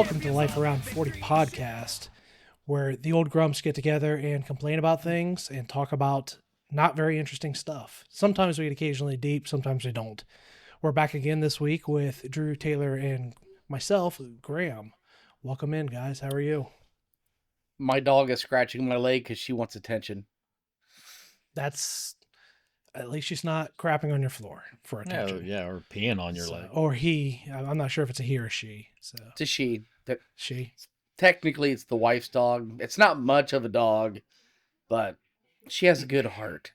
Welcome to Life Around 40 podcast, where the old grumps get together and complain about things and talk about not very interesting stuff. Sometimes we get occasionally deep, sometimes we don't. We're back again this week with Drew, Taylor, and myself, Graham. Welcome in, guys. How are you? My dog is scratching my leg because she wants attention. That's... At least she's not crapping on your floor for attention. Yeah, or peeing on your leg. Or he. I'm not sure if it's a he or she. So It's a she. She. Technically, it's the wife's dog. It's not much of a dog, but she has a good heart.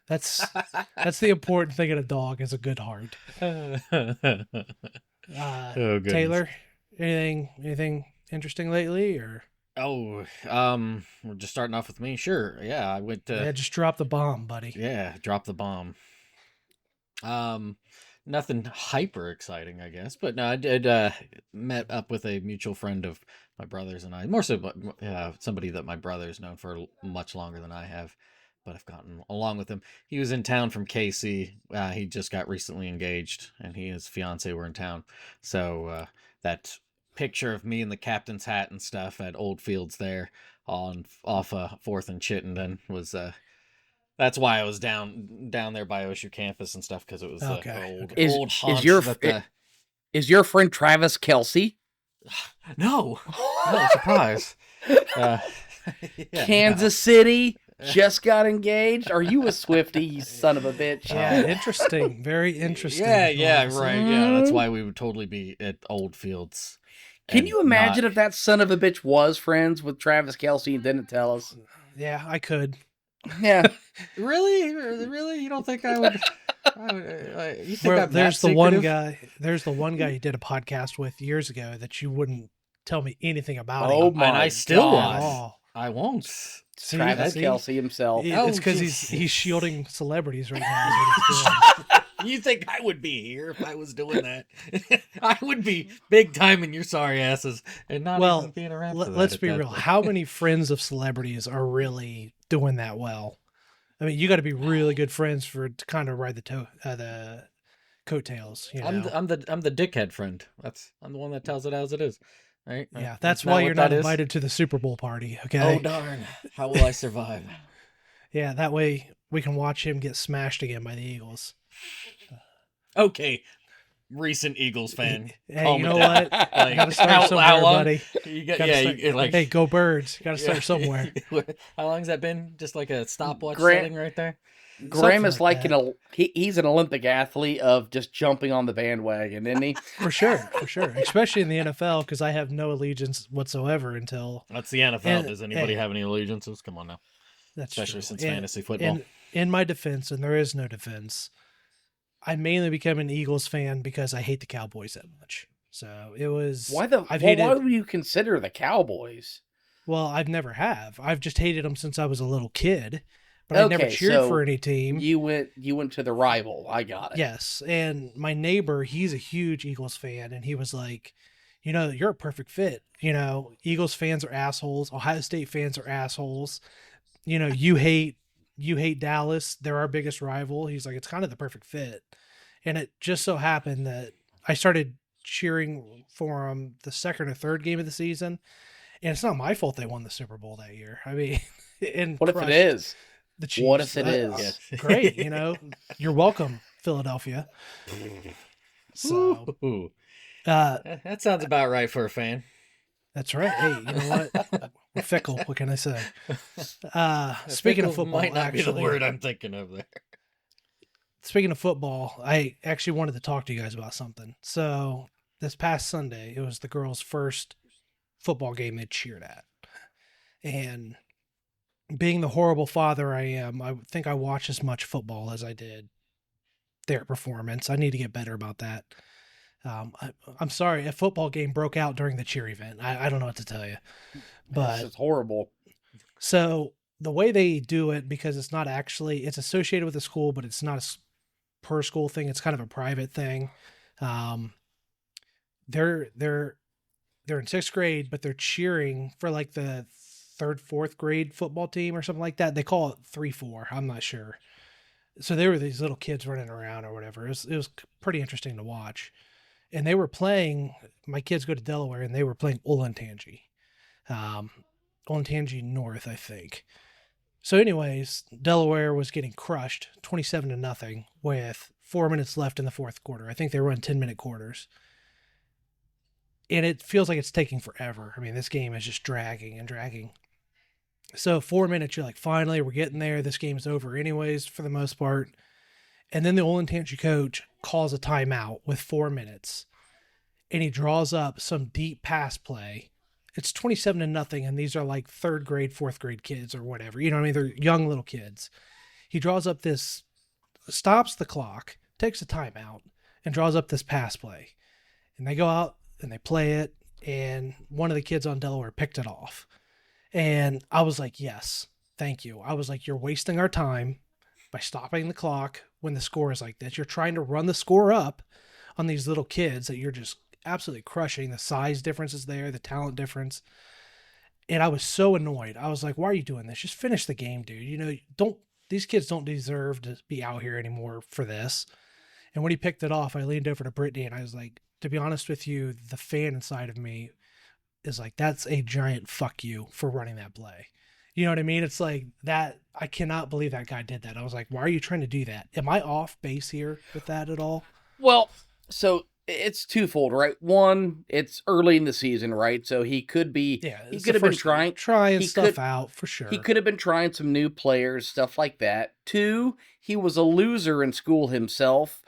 That's the important thing in a dog is a good heart. Taylor, anything interesting lately, or? We're just starting off with me. Sure. Yeah, I went to... Yeah, just drop the bomb, buddy. Yeah, drop the bomb. Nothing hyper exciting, I guess. But no, I did met up with a mutual friend of my brother's and I. More so somebody that my brother's known for much longer than I have. But I've gotten along with him. He was in town from KC. He just got recently engaged, and he and his fiance were in town. So that picture of me in the captain's hat and stuff at Old Fields there off 4th and Chittenden was that's why I was down there by OSU campus and stuff, because it was old haunch. Is your friend Travis Kelsey? No, surprise. Kansas City just got engaged. Are you a Swiftie, you son of a bitch? Yeah, interesting. Very interesting. Yeah, right. Yeah, that's why we would totally be at Old Fields. Can you imagine if that son of a bitch was friends with Travis Kelsey and didn't tell us? Yeah, I could. Yeah. Really? You don't think I would? You think there's the one guy you did a podcast with years ago that you wouldn't tell me anything about. Oh him. my! And I still God. won't. I won't. Travis Kelsey himself. It's because he's shielding celebrities right now. Is what he's doing. You think I would be here if I was doing that? I would be big time in your sorry asses and not even being around. Let's be real. How many friends of celebrities are really doing that well? I mean, you got to be really good friends to kind of ride the coattails. You know? I'm the dickhead friend. I'm the one that tells it as it is. Right? Yeah, that's why you're not invited to the Super Bowl party. Okay. Oh darn! How will I survive? Yeah, that way we can watch him get smashed again by the Eagles. Okay, recent Eagles fan. Hey, you know what? Like, gotta start somewhere, buddy. Hey, go Birds! Got to start somewhere. How long has that been? Just like a stopwatch setting right there. Graham is like he's an Olympic athlete of just jumping on the bandwagon, isn't he? For sure. Especially in the NFL, because I have no allegiance whatsoever until... That's the NFL. Does anybody have any allegiances? Come on now. That's especially true. Since fantasy football. In my defense, and there is no defense, I mainly became an Eagles fan because I hate the Cowboys that much. So it was... Why do you consider the Cowboys? Well, I've never have. I've just hated them since I was a little kid. But I never cheered for any team. You went to the rival. I got it. Yes. And my neighbor, he's a huge Eagles fan. And he was like, you're a perfect fit. Eagles fans are assholes. Ohio State fans are assholes. You hate Dallas. They're our biggest rival. He's like, it's kind of the perfect fit. And it just so happened that I started cheering for them the second or third game of the season. And it's not my fault they won the Super Bowl that year. I mean, what if it is? The Chiefs. What if it is? Great, you're welcome, Philadelphia. So, that sounds about right for a fan. That's right. Hey, you know what? We're fickle. What can I say? Speaking of football, might not be the word I'm thinking of there. Speaking of football, I actually wanted to talk to you guys about something. So this past Sunday, it was the girls' first football game they cheered at, and being the horrible father I am, I think I watched as much football as I did their performance. I need to get better about that. I'm sorry, a football game broke out during the cheer event. I don't know what to tell you, but it's horrible. So the way they do it, because it's associated with the school, but it's not a per school thing. It's kind of a private thing. They're in 6th grade, but they're cheering for like the 3rd, 4th grade football team or something like that. They call it 3-4. I'm not sure. So there were these little kids running around or whatever. It was pretty interesting to watch. and they were playing. My kids go to Delaware, and they were playing Olentangy, um, Olentangy North, I think. So, anyways, Delaware was getting crushed, 27-0, with 4 minutes left in the fourth quarter. I think they run 10-minute quarters, and it feels like it's taking forever. I mean, this game is just dragging and dragging. So 4 minutes, you're like, finally, we're getting there. This game's over, anyways, for the most part. And then the Olentangy coach calls a timeout with 4 minutes, and he draws up some deep pass play. It's 27-0, and these are like third grade, fourth grade kids or whatever. You know what I mean? They're young little kids. He draws up this, stops the clock, takes a timeout, and draws up this pass play. And they go out and they play it, and one of the kids on Delaware picked it off. And I was like, yes, thank you. I was like, you're wasting our time by stopping the clock when the score is like this. You're trying to run the score up on these little kids that you're just absolutely crushing. The size difference is there, the talent difference. And I was so annoyed. I was like, why are you doing this? Just finish the game, dude. You know, these kids don't deserve to be out here anymore for this. And when he picked it off, I leaned over to Brittany and I was like, to be honest with you, the fan inside of me is like, that's a giant fuck you for running that play. You know what I mean? It's like that. I cannot believe that guy did that. I was like, why are you trying to do that? Am I off base here with that at all? Well, so it's twofold, right? One, it's early in the season, right? So he could be, he could have been trying stuff out for sure. He could have been trying some new players, stuff like that. Two, he was a loser in school himself,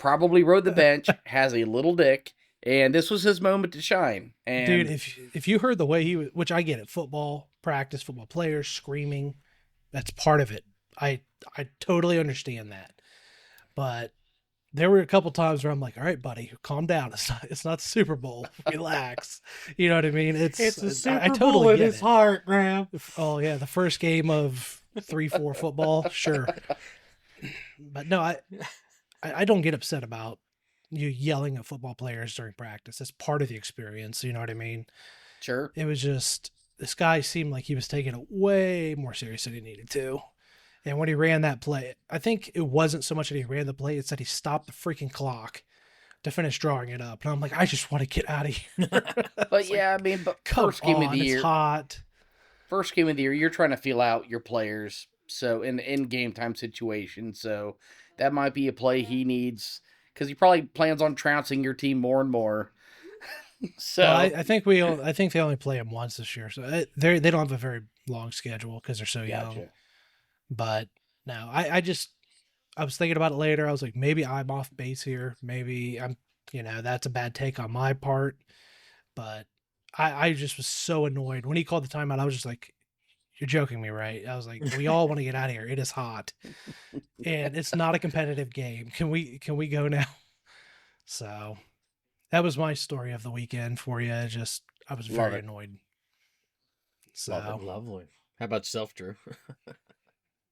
probably rode the bench, has a little dick, and this was his moment to shine. And dude, if you heard the way he was, which I get it, football practice, football players screaming, that's part of it. I totally understand that. But there were a couple times where I'm like, all right, buddy, calm down. It's not the Super Bowl. Relax. You know what I mean? It's a Super I Bowl totally in get his it. heart, Graham. Oh yeah, the first game of 3-4 football, sure. But no, I don't get upset about you yelling at football players during practice. It's part of the experience. You know what I mean? sure. It was just, this guy seemed like he was taking it way more serious than he needed to. And when he ran that play, I think it wasn't so much that he ran the play, it's that he stopped the freaking clock to finish drawing it up. And I'm like, I just want to get out of here. But yeah, I mean, but first game of the year, it's hot. first game of the year, you're trying to feel out your players. So in game time situation, so that might be a play he needs because he probably plans on trouncing your team more and more. So Well, I think they only play him once this year, so they don't have a very long schedule because they're so young. gotcha. But no, I was thinking about it later. I was like, maybe I'm off base here. Maybe I'm, that's a bad take on my part. But I just was so annoyed when he called the timeout. I was just like, you're joking me, right? I was like, we all want to get out of here. It is hot, and it's not a competitive game. Can we go now? So that was my story of the weekend for you. I was Love very it. annoyed. Love So it, lovely. How about yourself, Drew?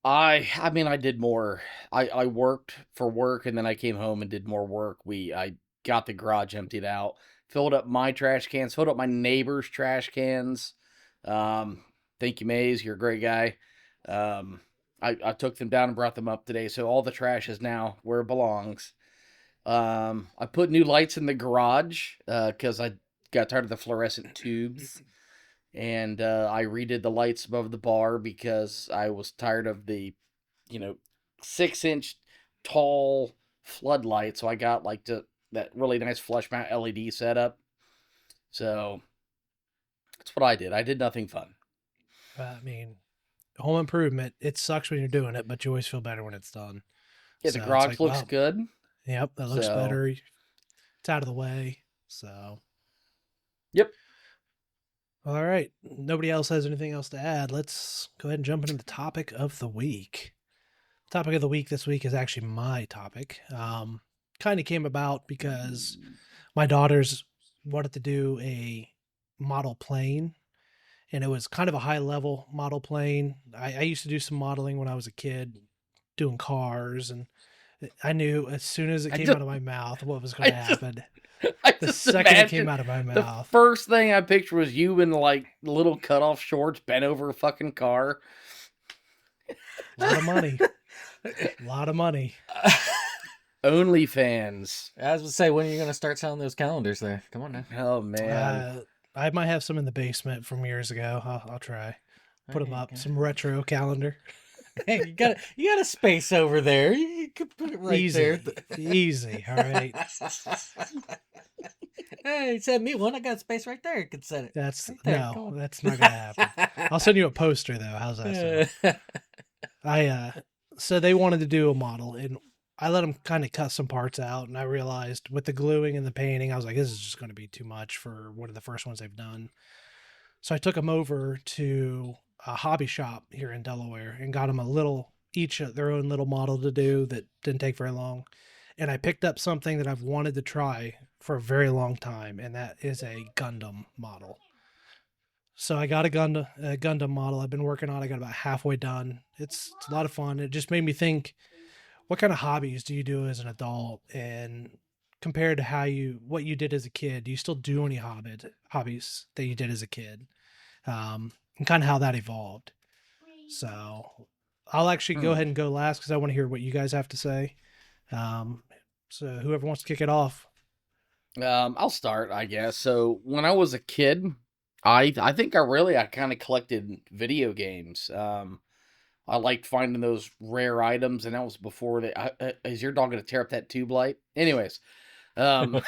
I mean, I did more. I worked for work and then I came home and did more work. I got the garage emptied out, filled up my trash cans, filled up my neighbor's trash cans. Thank you, Maze. You're a great guy. I took them down and brought them up today, so all the trash is now where it belongs. I put new lights in the garage because I got tired of the fluorescent tubes. And I redid the lights above the bar because I was tired of the, 6-inch tall floodlight. So I got that really nice flush mount LED setup. So that's what I did. I did nothing fun. I mean, home improvement, it sucks when you're doing it, but you always feel better when it's done. Yeah, So the it's garage like, looks wow. good. Yep, that looks So- better. It's out of the way. So, Yep. all right. Nobody else has anything else to add. Let's go ahead and jump into the topic of the week. Topic of the week this week is actually my topic. Kind of came about because my daughters wanted to do a model plane, and it was kind of a high level model plane. I used to do some modeling when I was a kid, doing cars, and I knew as soon as it came out of my mouth what was going to happen. The second it came out of my The mouth. first thing I pictured was you in little cutoff shorts, bent over a fucking car. A lot of money. A lot of money. OnlyFans. I was gonna say, when are you gonna start selling those calendars there? Come on now. Oh man. I might have some in the basement from years ago. I'll try. Put them Hey, up. Some retro calendar. hey, you got a space over there. You could put it right Easy. there. Easy. All right. Hey, send me one. I got space right there. You can set it. That's Right there. Come no, on. that's not gonna happen. I'll send you a poster though. How's that sound? So they wanted to do a model, and I let them kind of cut some parts out, and I realized with the gluing and the painting, I was like, this is just going to be too much for one of the first ones they've done. So I took them over to a hobby shop here in Delaware and got them each their own little model to do that didn't take very long. And I picked up something that I've wanted to try for a very long time, and that is a Gundam model. So I got a Gundam model I've been working on. I got about halfway done. It's a lot of fun. It just made me think, what kind of hobbies do you do as an adult, and compared to what you did as a kid, do you still do any hobbies that you did as a kid? And kind of how that evolved. So I'll actually go Hmm. ahead and go last because I want to hear what you guys have to say. Um, so whoever wants to kick it off. I'll start, I guess. So when I was a kid, I think I kind of collected video games. I liked finding those rare items, and that was before is your dog gonna tear up that tube light? Anyways, um,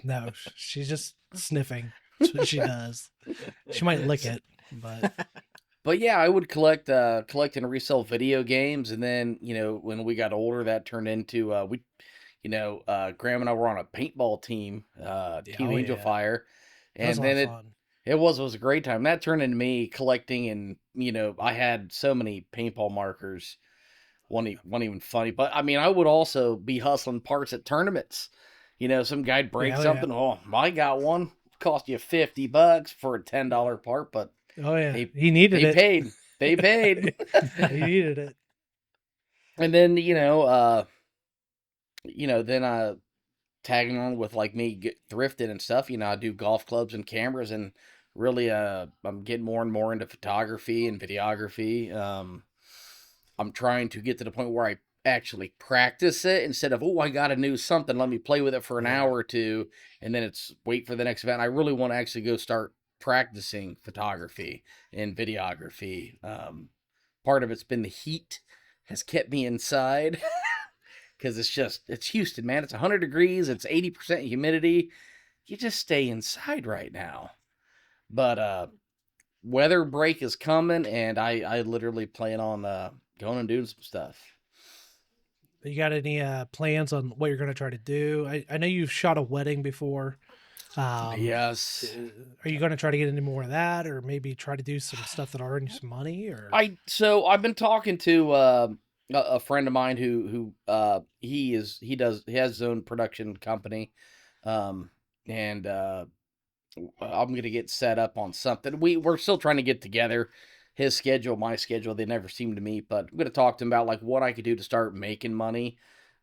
No, she's just sniffing. That's what she does. She might lick it, but but yeah, I would collect and resell video games, and then when we got older, that turned into Graham and I were on a paintball team, Team oh Angel yeah, Fire, that was a and lot then of it fun. it was a great time. That turned into me collecting, and I had so many paintball markers. Wasn't even funny, but I mean, I would also be hustling parts at tournaments. Some guy'd break Yeah, oh yeah, something. Oh, I got one. Cost you $50 for a $10 part, but oh yeah. they He needed they it. paid. They paid. He needed it. And then then tagging on with like me thrifting and stuff. I do golf clubs and cameras, and really I'm getting more and more into photography and videography. I'm trying to get to the point where I actually practice it instead of, oh, I got to do something, let me play with it for an Yeah. hour or two, and then it's wait for the next event. I really want to actually go start practicing photography and videography. Part of it's been the heat has kept me inside because it's Houston, man. It's 100 degrees, it's 80% humidity. You just stay inside right now. But weather break is coming, and I literally plan on going and doing some stuff. You got any plans on what you're going to try to do? I know you've shot a wedding before. Yes. Are you going to try to get into more of that, or maybe try to do some stuff that earn you some money? Or I've been talking to a friend of mine who he has his own production company, and I'm gonna get set up on something. We're still trying to get together. His schedule, my schedule, they never seem to meet. But I'm gonna talk to him about like what I could do to start making money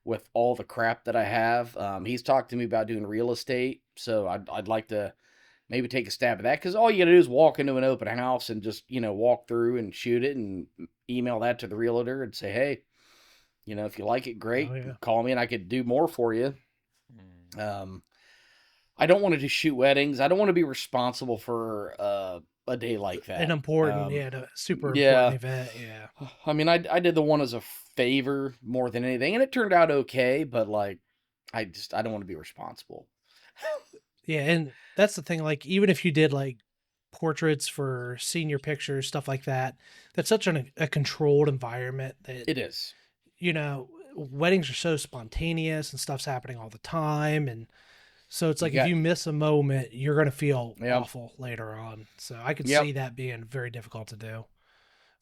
with all the crap that I have. He's talked to me about doing real estate, so I'd like to maybe take a stab at that, because all you gotta do is walk into an open house and just walk through and shoot it and email that to the realtor and say, hey, if you like it, oh great, yeah, call me and I could do more for you. Mm. I don't want to just shoot weddings. I don't want to be responsible for a day like an that. important, super important Yeah, event. Yeah, I mean, I did the one as a favor more than anything, and it turned out okay. But like, I don't want to be responsible. yeah, and that's the thing. Like, even if you did like portraits for senior pictures, stuff like that, that's such a controlled environment that It is. weddings are so spontaneous and stuff's happening all the time, and so it's You like if got you miss a moment, you're going to feel yeah. awful later on. So I could Yep. see that being very difficult to do.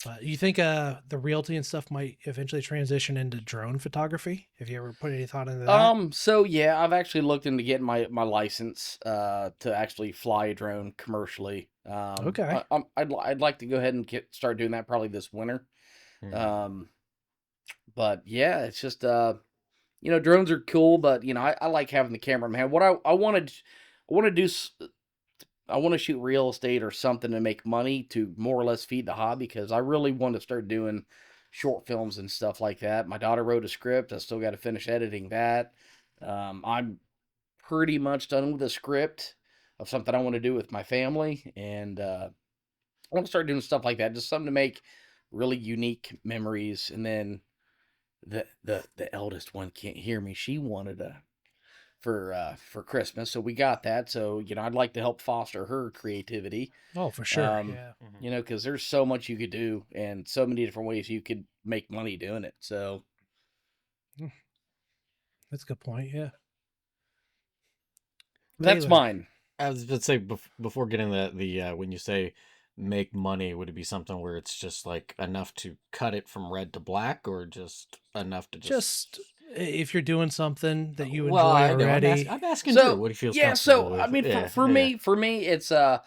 But you think the realty and stuff might eventually transition into drone photography? Have you ever put any thought into that? So yeah, I've actually looked into getting my license to actually fly a drone commercially. Okay. I'd like to go ahead and start doing that probably this winter. Mm. Um, but yeah, it's just drones are cool, but I like having the camera in my hand. What I wanted, I want to do, I want to shoot real estate or something to make money to more or less feed the hobby, because I really want to start doing short films and stuff like that. My daughter wrote a script. I still got to finish editing that. I'm pretty much done with a script of something I want to do with my family, and I want to start doing stuff like that, just something to make really unique memories. And then the eldest one can't hear me. She wanted a for Christmas, so we got that. So I'd like to help foster her creativity. Oh, for sure. Um, Yeah. Mhm. because there's so much you could do and so many different ways you could make money doing it. So That's a good point. Yeah. that's Taylor. mine. I was going to say before getting when you say make money, would it be something where it's just like enough to cut it from red to black, or just enough to Just if you're doing something that you Well, enjoy I know already. I'm asking Drew So what he feels yeah, comfortable so I with. mean, Yeah, for yeah. me, it's I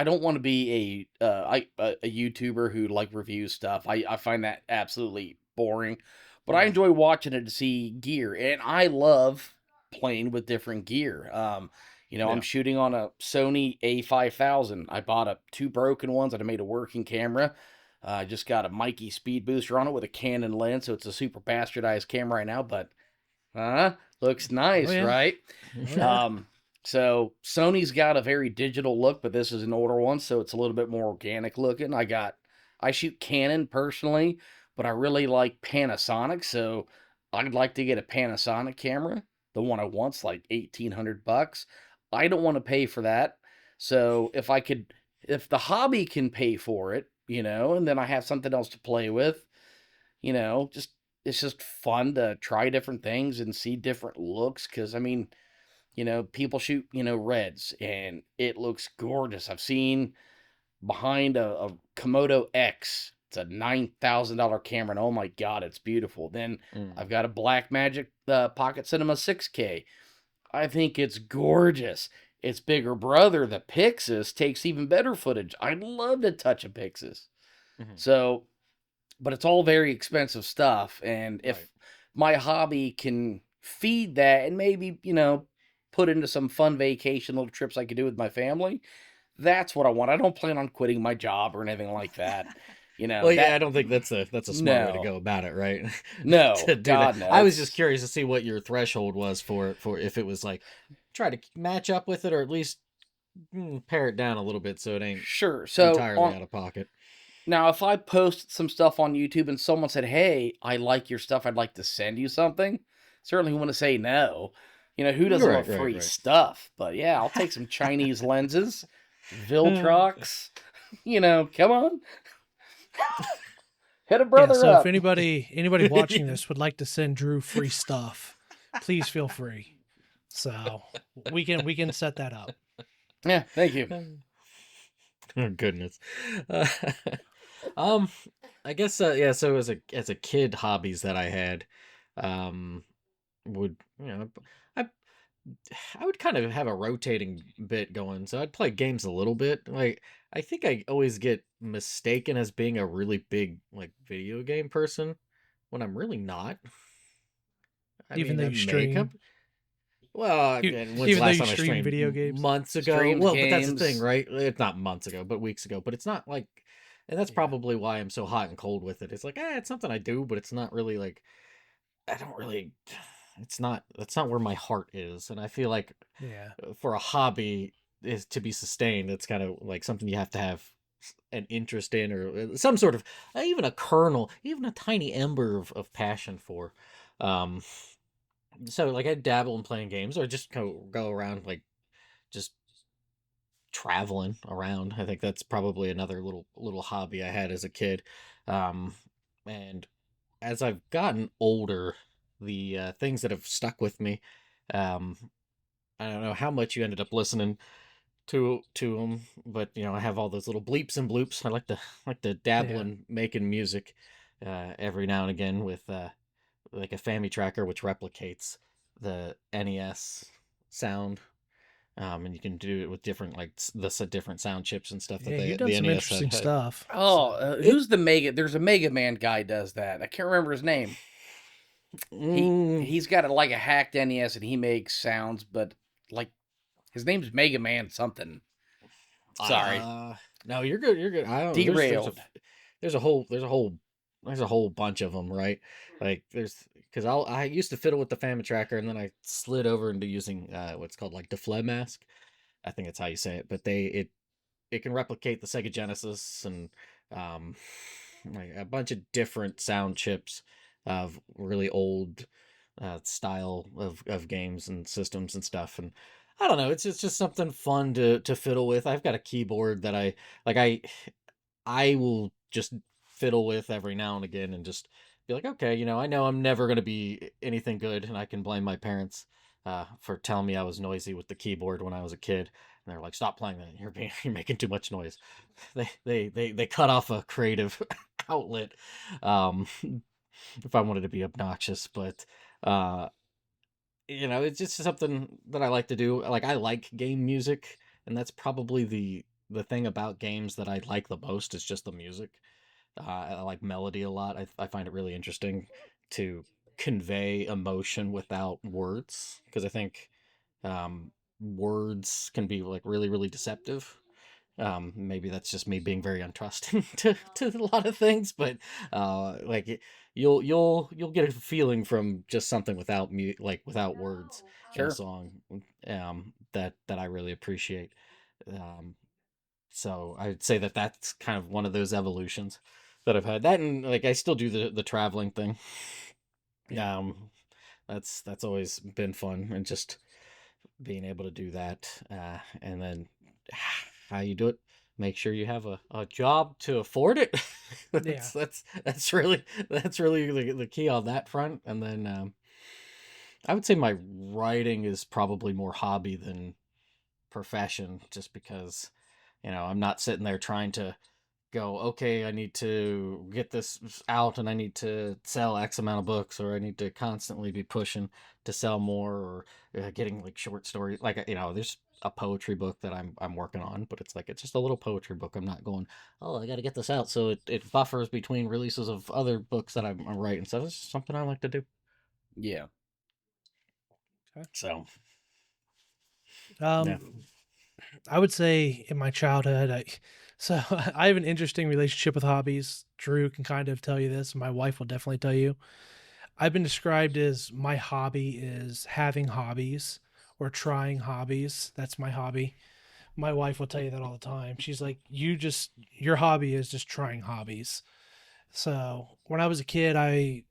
don't want to be a YouTuber who like reviews stuff. I find that absolutely boring, but I Mhm. enjoy watching it to see gear, and I love playing with different gear. I'm Yeah. shooting on a Sony A5000. I bought two broken ones and I made a working camera. I just got a Mikey speed booster on it with a Canon lens, so it's a super bastardized camera right now, but looks Oh nice, yeah. right? Oh yeah. Um, so Sony's got a very digital look, but this is an older one, so it's a little bit more organic looking. I shoot Canon personally, but I really like Panasonic, so I'd like to get a Panasonic camera. The one I want's like $1,800. I don't want to pay for that. So if the hobby can pay for it, and then I have something else to play with, just it's just fun to try different things and see different looks. Because I mean, people shoot reds and it looks gorgeous. I've seen behind a Komodo X. It's a $9,000 camera, and oh my god, it's beautiful. Then Mm. I've got a Blackmagic Pocket Cinema 6K. I think it's gorgeous. Its bigger brother, the Pixis, takes even better footage. I'd love to touch a Pixis. Mhm. So but it's all very expensive stuff. And Right. if my hobby can feed that and maybe, put into some fun vacation little trips I could do with my family, that's what I want. I don't plan on quitting my job or anything like that. Well, yeah, I That, don't think that's a smart way to no, go about it, right? no, To do that. God, no. I was just curious to see what your threshold was for if it was like try to match up with it, or at least pare it down a little bit so it ain't Sure. So entirely out of pocket. now, if I post some stuff on YouTube and someone said, "Hey, I like your stuff. I'd like to send you something," certainly want to say no. Who doesn't Right, love right, free right. stuff? But yeah, I'll take some Chinese lenses, Uh, Viltrox. Come on, hit a Yeah. brother So if up. anybody watching this would like to send Drew free stuff, please feel free. So we can set that up. Yeah, thank you. Oh goodness. Uh, um, I guess yeah. So as a kid, hobbies that I had, um, would I I would kind of have a rotating bit going. So I'd play games a little bit. Like I think I always get mistaken as being a really big like video game person when I'm really not. I Even mean, though I you may come. stream, Well, you, again, when's the even though last you time I stream streamed? video games. Months ago. Streams, Well, but that's the thing, games. right? It's not months ago, but weeks ago. But it's not like, and that's Yeah. probably why I'm so hot and cold with it. It's like, it's something I do, but it's not really like I don't really. It's not. That's not where my heart is, and I feel like Yeah. for a hobby is to be sustained. It's kind of like something you have to have an interest in, or some sort of even a kernel, even a tiny ember of passion for. Um, so like I dabble in playing games, or just go around like just traveling around. I think that's probably another little hobby I had as a kid. Um, and as I've gotten older, the things that have stuck with me, um, I don't know how much you ended up listening to them, but I have all those little bleeps and bloops. I like to dabble Yeah. in making music every now and again with like a Family Tracker, which replicates the NES sound. And you can do it with different different sound chips and stuff that Yeah. You've done the some NES interesting had. stuff. Oh, So It who's the Mega? There's a Mega Man guy does that. I can't remember his name. He mm, he's got like a hacked NES and he makes sounds, but like his name's Mega Man something. Sorry, no, you're good. You're good. I don't. There's derailed. there's a whole bunch of them, right? Like because I used to fiddle with the Famine Tracker, and then I slid over into using what's called like the Mask. I think that's how you say it, but it can replicate the Sega Genesis and um, like a bunch of different sound chips of really old style of games and systems and stuff. And I don't know, it's just something fun to fiddle with. I've got a keyboard that like I will just fiddle with every now and again and just be like, okay, I know I'm never going to be anything good, and I can blame my parents for telling me I was noisy with the keyboard when I was a kid. And they're like, "Stop playing that. You're making too much noise." They cut off a creative outlet if I wanted to be obnoxious, but uh, it's just something that I like to do. Like I like game music, and that's probably the thing about games that I like the most is just the music. I like melody a lot. I find it really interesting to convey emotion without words because I think um, words can be like really, really deceptive. Maybe that's just me being very untrusting to a lot of things, but like you'll get a feeling from just something like without words in a Sure. song that I really appreciate. Um, so I'd say that that's kind of one of those evolutions that I've had. That and like I still do the traveling thing. Yeah. That's always been fun, and just being able to do that. And then how you do it? Make sure you have a job to afford it. Yeah. That's really the key on that front. And then I would say my writing is probably more hobby than profession, just because I'm not sitting there trying to go, okay, I need to get this out and I need to sell X amount of books, or I need to constantly be pushing to sell more, or getting like short stories. Like, there's a poetry book that I'm working on, but it's just a little poetry book. I'm not going, oh, I got to get this out. So it buffers between releases of other books that I'm writing. So it's just something I like to do. Yeah. Okay. So, yeah. Um, I would say in my childhood, so I have an interesting relationship with hobbies. Drew can kind of tell you this. My wife will definitely tell you. I've been described as my hobby is having hobbies or trying hobbies. That's my hobby. My wife will tell you that all the time. She's like, your hobby is just trying hobbies. So when I was a kid, I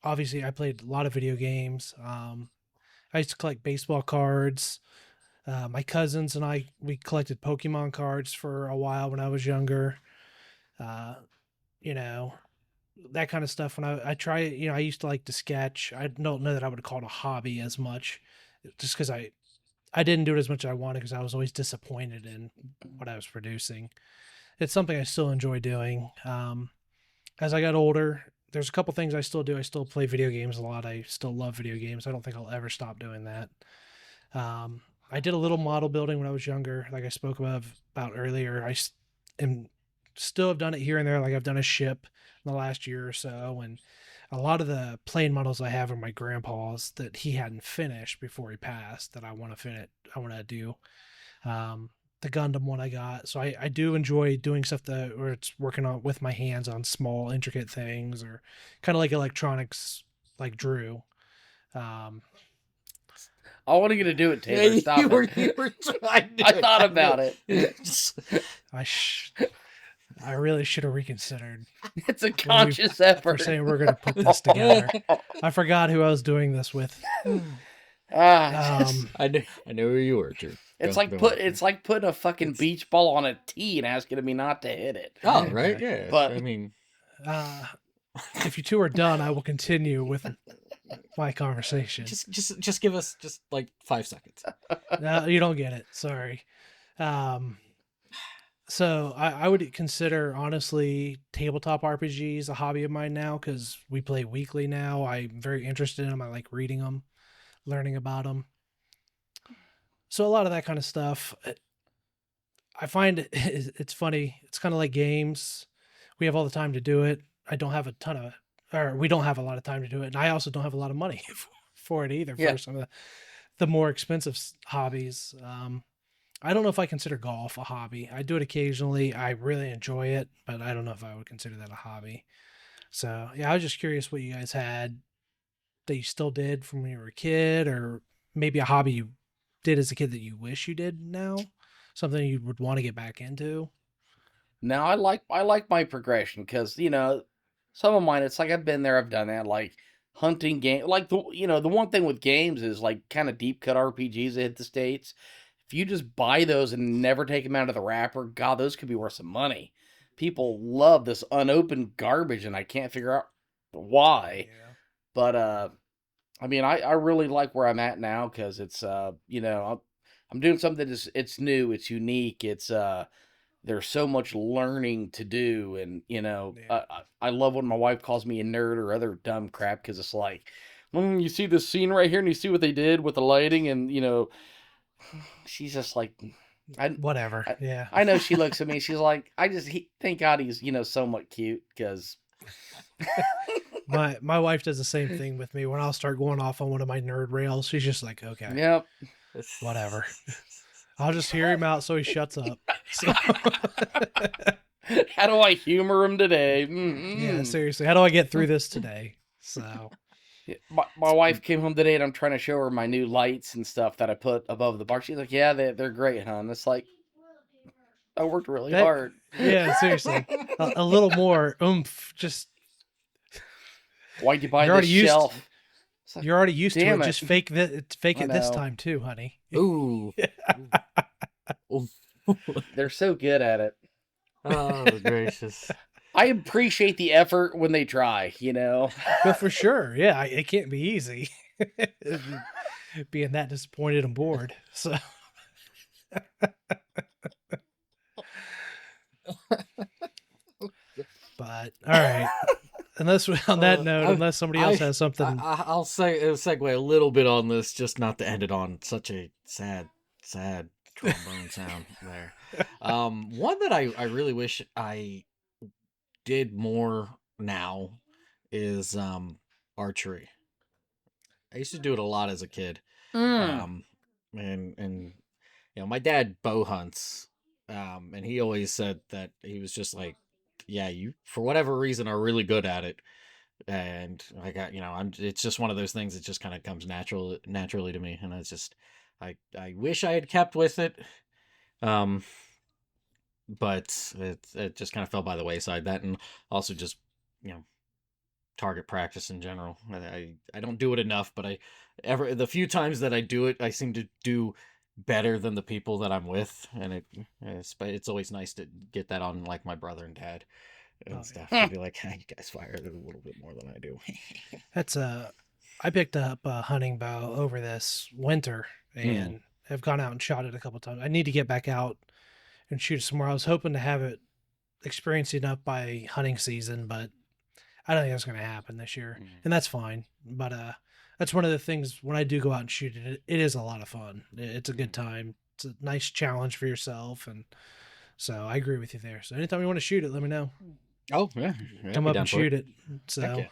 played a lot of video games. I used to collect baseball cards. My cousins and we collected Pokemon cards for a while when I was younger. Uh, you know, that kind of stuff. When I try, I used to like to sketch. I don't know that I would call it a hobby as much, just because I didn't do it as much as I wanted because I was always disappointed in what I was producing. It's something I still enjoy doing. As I got older, there's a couple things I still do. I still play video games a lot. I still love video games. I don't think I'll ever stop doing that. Um, I did a little model building when I was younger, like I spoke about earlier. Am still have done it here and there. Like I've done a ship in the last year or so, and a lot of the plane models I have are my grandpa's that he hadn't finished before he passed. That I want to finish. I want to do. Um, the Gundam one I got. So I do enjoy doing stuff where it's working on with my hands on small intricate things, or kind of like electronics, like Drew. Um, I want to get to do it, Taylor. Yeah, Stop you were it. you were trying to. I thought about it. I I really should have reconsidered. It's a conscious effort. For saying we're going to put this together. I forgot who I was doing this with. I know who you were, Drew. It's like putting a fucking beach ball on a tee and asking me not to hit it. Oh, right, yeah. But I mean, if you two are done, I will continue with my conversation. Just give us just like 5 seconds. No, you don't get it. Sorry. So I would consider honestly tabletop RPGs a hobby of mine now because we play weekly now. I'm very interested in them. I like reading them, learning about them. So a lot of that kind of stuff. I find it's funny. It's kind of like games. We have all the time to do it. I don't have a ton of, or we don't have a lot of time to do it. And I also don't have a lot of money for it either. Yeah. For some of the more expensive hobbies. I don't know if I consider golf a hobby. I do it occasionally. I really enjoy it, but I don't know if I would consider that a hobby. So yeah, I was just curious what you guys had that you still did from when you were a kid, or maybe a hobby you did as a kid that you wish you did now, something you would want to get back into. Now I like my progression because some of mine it's like I've been there, I've done that. Like hunting game, like the one thing with games is like kind of deep cut RPGs that hit the states. If you just buy those and never take them out of the wrapper, God, those could be worth some money. People love this unopened garbage, and I can't figure out why. Yeah. But I mean, I really like where I'm at now because it's I'm doing something that's it's new, it's unique, it's there's so much learning to do, and Yeah. I love when my wife calls me a nerd or other dumb crap because it's like, you see this scene right here, and you see what they did with the lighting, and she's just like, I Whatever. I, Yeah. I know she looks at me, she's like, thank God he's somewhat cute because My wife does the same thing with me when I'll start going off on one of my nerd rails. She's just like, okay, yep. whatever. I'll just hear him out so he shuts up. So How do I humor him today? yeah, seriously, how do I get through this today? So Yeah, my wife came home today and I'm trying to show her my new lights and stuff that I put above the bar. She's like, yeah, they're great, hon. It's like, I worked really that, hard. yeah, seriously, a little more oomph. Just Why'd you buy you're this already used. shelf? It's like, You're already used to it. damn it. Just fake that. Fake I it this know. time too, honey. Ooh. Ooh. They're so good at it. Oh, gracious. I appreciate the effort when they try, But for sure, yeah, it can't be easy. Being that disappointed and bored. So but all right. Unless on that note, unless somebody else has something. I'll segue a little bit on this, just not to end it on such a sad trombone sound there. One that I really wish I did more now is archery. I used to do it a lot as a kid. Mm. And my dad bow hunts. And he always said that he was just like, yeah, you for whatever reason are really good at it. And I got, it's just one of those things that just kind of comes naturally to me. And it's just, I wish I had kept with it. But it just kind of fell by the wayside. That, and also just, target practice in general. I don't do it enough, but the few times that I do it, I seem to do better than the people that I'm with, and it's always nice to get that on like my brother and dad and stuff. To be like, hey, you guys fire a little bit more than I do. That's I picked up a hunting bow over this winter and have gone out and shot it a couple times. I need to get back out and shoot it some more. I was hoping to have it experienced enough by hunting season, but I don't think that's going to happen this year, and that's fine. But that's one of the things when I do go out and shoot it, it is a lot of fun. It's a good time. It's a nice challenge for yourself, and so I agree with you there. So anytime you want to shoot it, let me know. Oh yeah, Come up and shoot it. So yeah.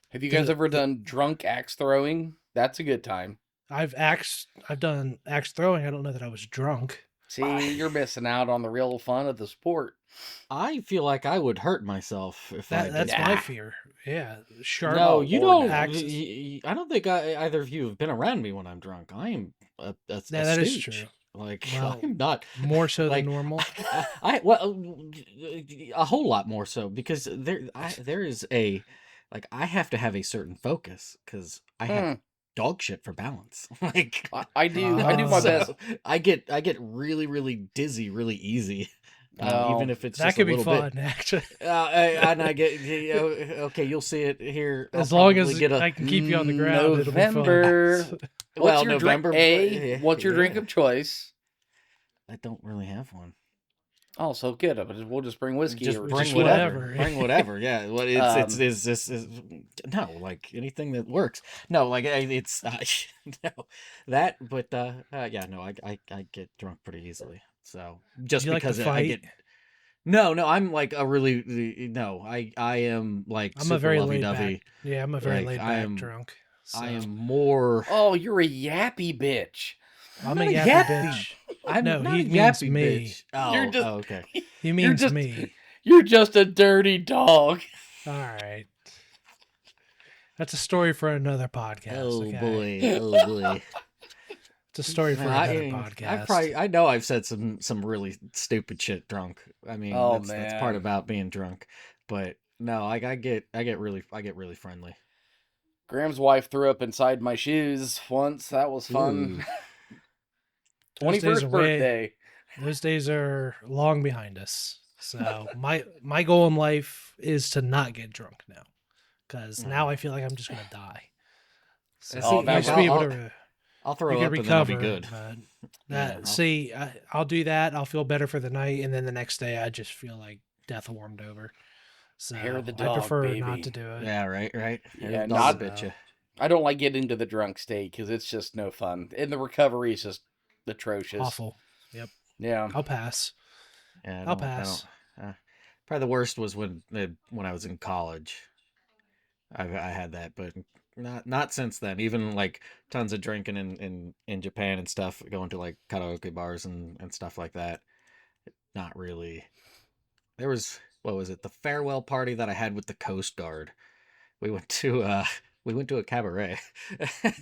Have you guys ever done drunk axe throwing? That's a good time. I've done axe throwing. I don't know that I was drunk. See, you're missing out on the real fun of the sport. I feel like I would hurt myself if I did That's that. my fear. Yeah, sharp. No, you don't. axes. I don't think either of you have been around me when I'm drunk. I am a that is stooge. true. Like Well, I'm not More so like than normal. a whole lot more so because there is like I have to have a certain focus because I have dog shit for balance. Like I do my best. I get really really dizzy really easy. Even if it's that just could a be little fun, bit. actually. And I get okay. You'll see it here. As I'll long probably as get a I can keep you on the ground, November. it'll be fun. What's well, your November. drink? What's your drink of choice? I don't really have one. Oh, so good. We'll just bring whiskey. Just or bring just whatever. whatever. Bring whatever. Yeah. What it's no like anything that works. No, like it's no that. But yeah, no, I get drunk pretty easily. So just Do you like to because I fight? get. No, I'm like a really no. I am like I'm super a very laid lovey-dovey. back. Yeah, I'm a very Like, laid I back am- drunk. So. I am more. Oh, you're a yappy bitch. I'm not a a yappy yappy. bitch. I'm No, not he a means yappy me. bitch. You're Oh, just oh, okay. He you're means just me. you're just a dirty dog. All right. That's a story for another podcast, Oh okay? boy. Oh boy. It's a story No, for another I podcast. I know I've said some really stupid shit drunk. I mean, Oh that's part man. about being drunk. But no, I get really friendly. Graham's wife threw up inside my shoes once. That was fun. Ooh. Those days are 21st birthday. those days are long behind us. So my goal in life is to not get drunk now, because now I feel like I'm just gonna die. So Oh, See, you that like used to was be able to I'll you throw could up and then I'll be recover, good. but Yeah. I'll do that. I'll feel better for the night, and then the next day I just feel like death warmed over. So Hair of the I dog, prefer not baby. to do it. Yeah, right. Yeah, Dog will not. bit you. I don't like getting to the drunk state because it's just no fun, and the recovery is just atrocious. Awful. Yep. Yeah. I'll pass. Yeah, I'll I don't. pass. Probably the worst was when I was in college. I had that, but not since then. Even like tons of drinking in Japan and stuff, going to like karaoke bars and stuff like that. Not really. There was, what was it? The farewell party that I had with the Coast Guard. We went to we went to a cabaret,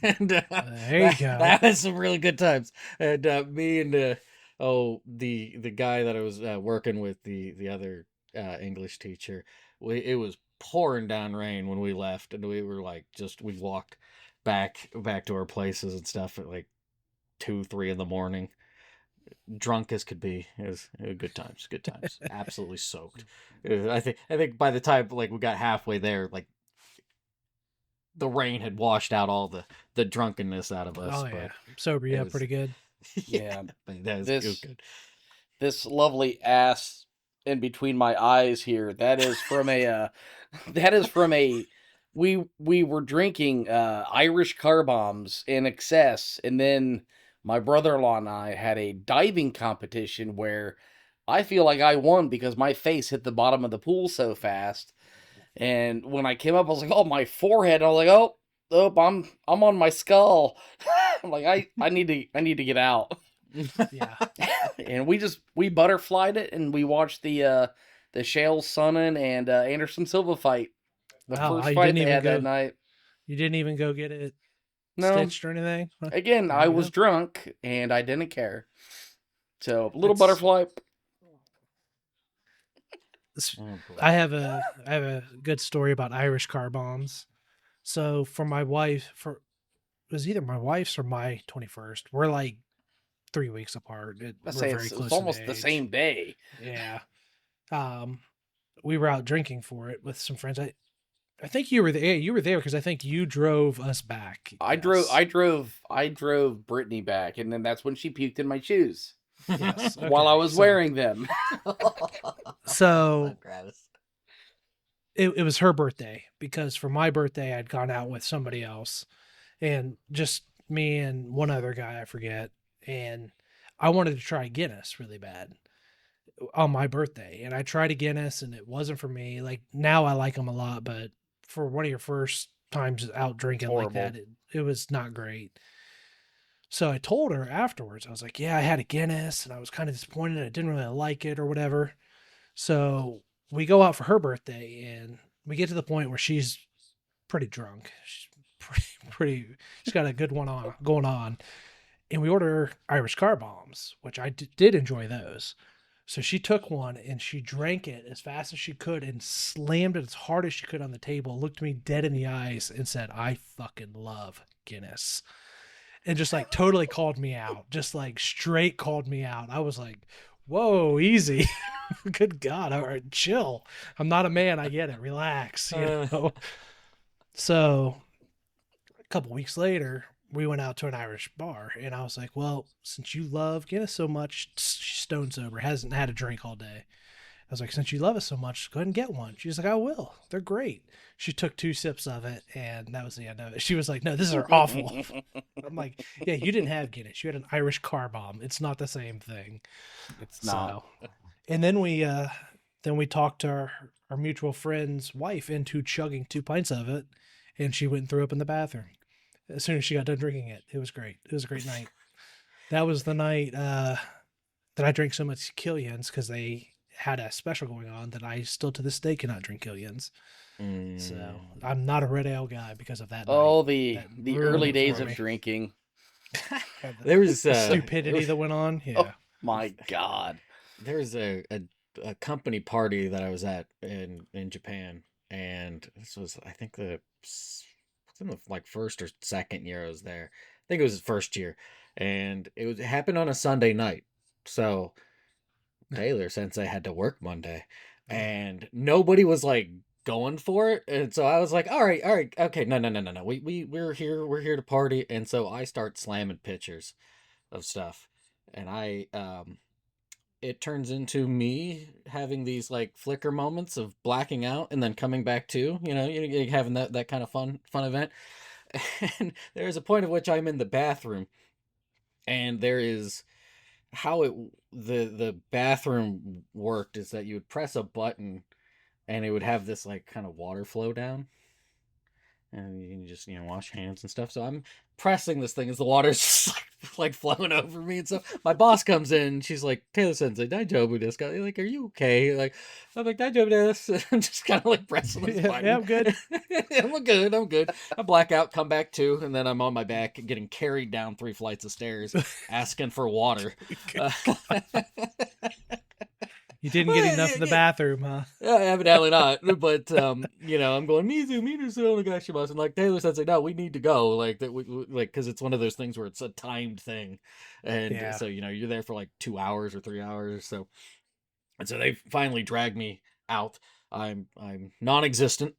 and There you go. that was some really good times. And me and the guy that I was working with, the other English teacher, it was pouring down rain when we left, and we were like we walked back to our places and stuff at like 2-3 in the morning, drunk as could be. It was good times, absolutely soaked. I think by the time like we got halfway there, like the rain had washed out all the drunkenness out of us. Oh yeah, But sober you it up was pretty good. Yeah. but it was This good. this lovely ass in between my eyes here. That is from a. That is from a. We were drinking Irish car bombs in excess, and then my brother-in-law and I had a diving competition where I feel like I won because my face hit the bottom of the pool so fast. And when I came up, I was like, "Oh, my forehead!" And I was like, "Oh, I'm on my skull." I'm like, I need to get out. Yeah. And we butterflied it, and we watched the Shale Sonnen and Anderson Silva fight. The Wow, first you fight didn't they even had that go. night. You didn't even go get it No, stitched or anything. again, There I you was go. drunk and I didn't care. So little That's- butterfly. Oh, boy. I have a good story about Irish car bombs. So for my wife, it was either my wife's or my 21st. We're like 3 weeks apart. I We're say very it's close in almost the age. same day. Yeah. We were out drinking for it with some friends. I think you were there. Yeah, you were there because I think you drove us back. I drove Brittany back, and then that's when she puked in my shoes Yes. while I okay, was so- wearing them. So Travis. it was her birthday because for my birthday I'd gone out with somebody else and just me and one other guy I forget, and I wanted to try Guinness really bad on my birthday, and I tried a Guinness and it wasn't for me. Like now I like them a lot, but for one of your first times out drinking like that, Horrible. it was not great. So I told her afterwards, I was like, yeah, I had a Guinness and I was kind of disappointed. I didn't really like it or whatever. So we go out for her birthday and we get to the point where she's pretty drunk. She's she's got a good one on going on. And we order Irish car bombs, which I did enjoy those. So she took one and she drank it as fast as she could and slammed it as hard as she could on the table, looked me dead in the eyes and said, I fucking love Guinness. And just like totally called me out, just like straight called me out. I was like, whoa, easy. Good God. All right, chill. I'm not a man. I get it. Relax. You know? So a couple weeks later, we went out to an Irish bar and I was like, well, since you love Guinness so much, she's stone sober, hasn't had a drink all day. I was like, since you love it so much, go ahead and get one. She was like, I will. They're great. She took 2 sips of it, and that was the end of it. She was like, no, these are awful. I'm like, yeah, you didn't have Guinness. You had an Irish car bomb. It's not the same thing. It's not. So, and then we talked to our mutual friend's wife into chugging 2 pints of it, and she went and threw up in the bathroom as soon as she got done drinking it. It was great. It was a great night. That was the night that I drank so much Killians because they had a special going on that I still to this day cannot drink Killians. So I'm not a red ale guy because of that night. Oh, That the ruined early it days for of me. drinking. There was The stupidity that went on. Oh Yeah. my God. there was a company party that I was at in Japan, and this was I think it's in the like first or second year I was there. I think it was the first year, and it happened on a Sunday night. So Taylor Sensei had to work Monday, and nobody was like going for it, and so I was like, all right, okay, no. We're here to party, and so I start slamming pictures of stuff, and it turns into me having these like flicker moments of blacking out and then coming back to, you're having that kind of fun event. And there's a point at which I'm in the bathroom, and there is how the bathroom worked is that you would press a button and it would have this like kind of water flow down, and you can just wash your hands and stuff. So I'm pressing this thing as the water's just like flowing over me, and so my boss comes in. She's like, Taylor Sensei, daijoubu desu ka? Like, are you okay? Like, I'm like, daijoubu desu. I'm just kind of like pressing this button. Yeah, I'm good. I'm good. I black out, come back to, and then I'm on my back getting carried down 3 flights of stairs asking for water. You didn't get enough in the bathroom, huh? Evidently not. But I'm going Mizu Onegashimasu, and like Taylor said, no, we need to go. Like that, because it's one of those things where it's a timed thing, and so you're there for like 2 hours or 3 hours. So, and so they finally drag me out. I'm non-existent,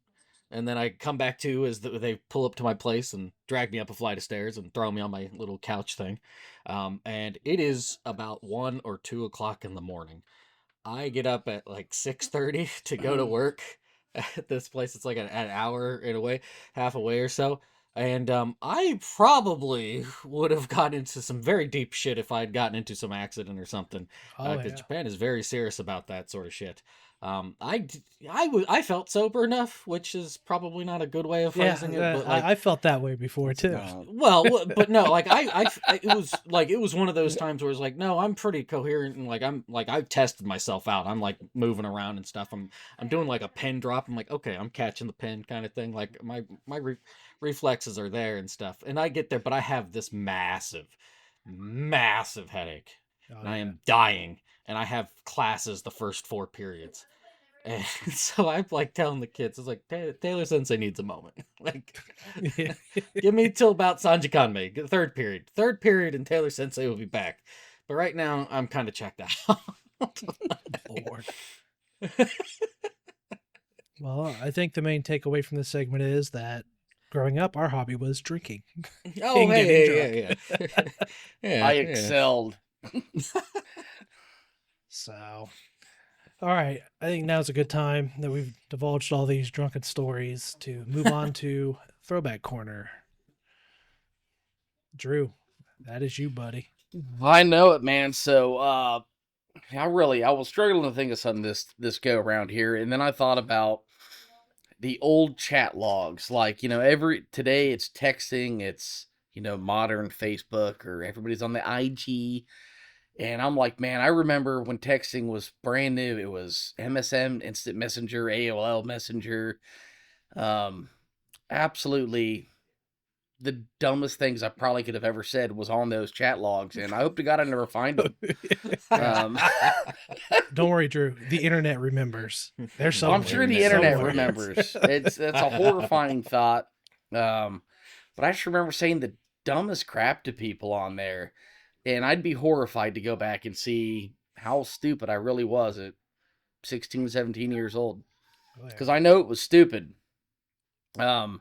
and then I come back to as they pull up to my place and drag me up a flight of stairs and throw me on my little couch thing, and it is about 1 or 2 o'clock in the morning. I get up at like 6:30 to go to work at this place. It's like an hour in a way, half away or so. And I probably would have gotten into some very deep shit if I'd gotten into some accident or something. Because Japan is very serious about that sort of shit. I felt sober enough, which is probably not a good way of phrasing it. But like, I felt that way before too. Well, but no, like it was one of those times where it's like, no, I'm pretty coherent, and like I've tested myself out. I'm like moving around and stuff. I'm doing like a pin drop. I'm like, okay, I'm catching the pin kind of thing. Like my reflexes are there and stuff, and I get there, but I have this massive headache, and I am dying, and I have classes the first 4 periods. And so I'm like telling the kids, it's like, Taylor Sensei needs a moment. Like, give me till about Sanji Kanmei, third period, and Taylor Sensei will be back. But right now, I'm kind of checked out. Lord. Well, I think the main takeaway from this segment is that growing up, our hobby was drinking. Oh, hey, yeah. I excelled. So, all right. I think now's a good time that we've divulged all these drunken stories to move on to Throwback Corner. Drew, that is you, buddy. I know it, man. So, I was struggling to think of something this go around here, and then I thought about the old chat logs. Like, today it's texting, it's modern Facebook, or everybody's on the IG. And I'm like, man, I remember when texting was brand new. It was MSN, Instant Messenger, AOL Messenger. Absolutely the dumbest things I probably could have ever said was on those chat logs. And I hope to God I never find them. Don't worry, Drew. The internet remembers. There's somewhere. I'm sure the internet remembers. That's a horrifying thought. But I just remember saying the dumbest crap to people on there. And I'd be horrified to go back and see how stupid I really was at 16, 17 years old. Because I know it was stupid. And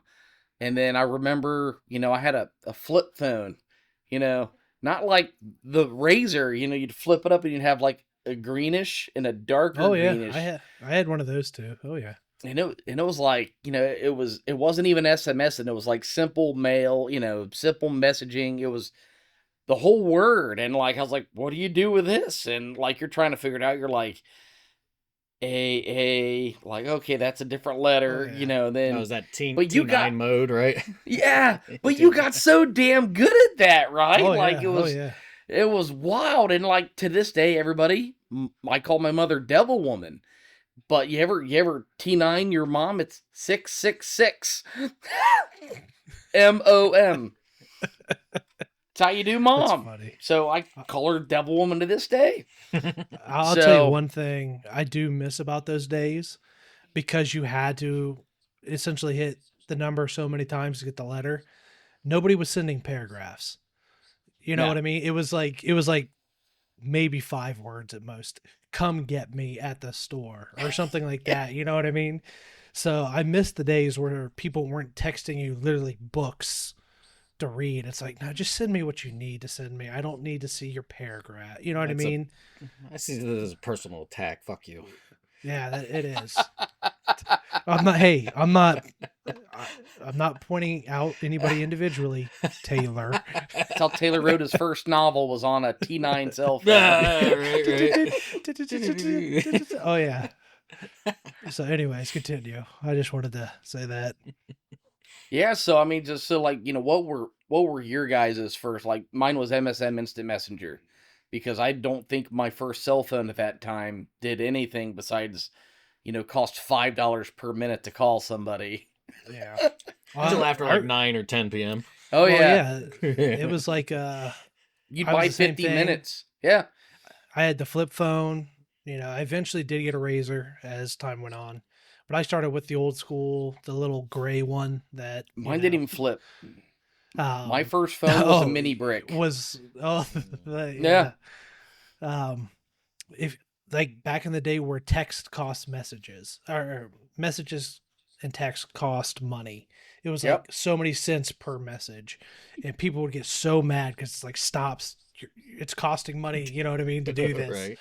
then I remember, I had a flip phone, not like the Razor, you'd flip it up and you'd have like a greenish and a darker greenish. I had one of those too. Oh, yeah. And it was like, it wasn't even SMS, and it was like simple mail, simple messaging. It was the whole word. And like, I was like, what do you do with this? And like, you're trying to figure it out. You're like, like, okay, that's a different letter, then. That was that T9 mode, right? Yeah, but you got so damn good at that, right? Oh, like, yeah. It was wild, and like to this day, everybody, I call my mother Devil Woman. But you ever T9 your mom? It's 666. MOM. That's how you do That's mom. funny. So I call her Devil Woman to this day. I'll tell you So one thing I do miss about those days, because you had to essentially hit the number so many times to get the letter. Nobody was sending paragraphs. You know no, what I mean? It was like maybe 5 words at most. Come get me at the store or something like that. You know what I mean? So I miss the days where people weren't texting you literally books to read. It's like, no, just send me what you need to send me. I don't need to see your paragraph. You know what I That's a. mean? I see this as a personal attack. Fuck you. Yeah, it is. I'm not. Hey, I'm not. I'm not pointing out anybody individually, Taylor. that's how Taylor wrote his first novel, was on a T9 cell phone. Right. Oh yeah. So, anyways, continue. I just wanted to say that. Yeah, so I mean, just so like what were your guys' first? Like mine was MSM Instant Messenger, because I don't think my first cell phone at that time did anything besides cost $5 per minute to call somebody. Yeah. Until after like I- 9 or 10 p.m. Oh well, yeah, yeah. It was like you'd I was buy the same 50 thing. minutes. Yeah, I had the flip phone. I eventually did get a Razor as time went on, but I started with the old school, the little gray one that mine didn't even flip. My Um, first phone was a oh, mini brick. yeah. Yeah, Um, if like back in the day where text cost messages or messages and text cost money, it was like yep. so many cents per message, and people would get so mad because it's like stops. It's costing money. You know what I mean to do this. Right.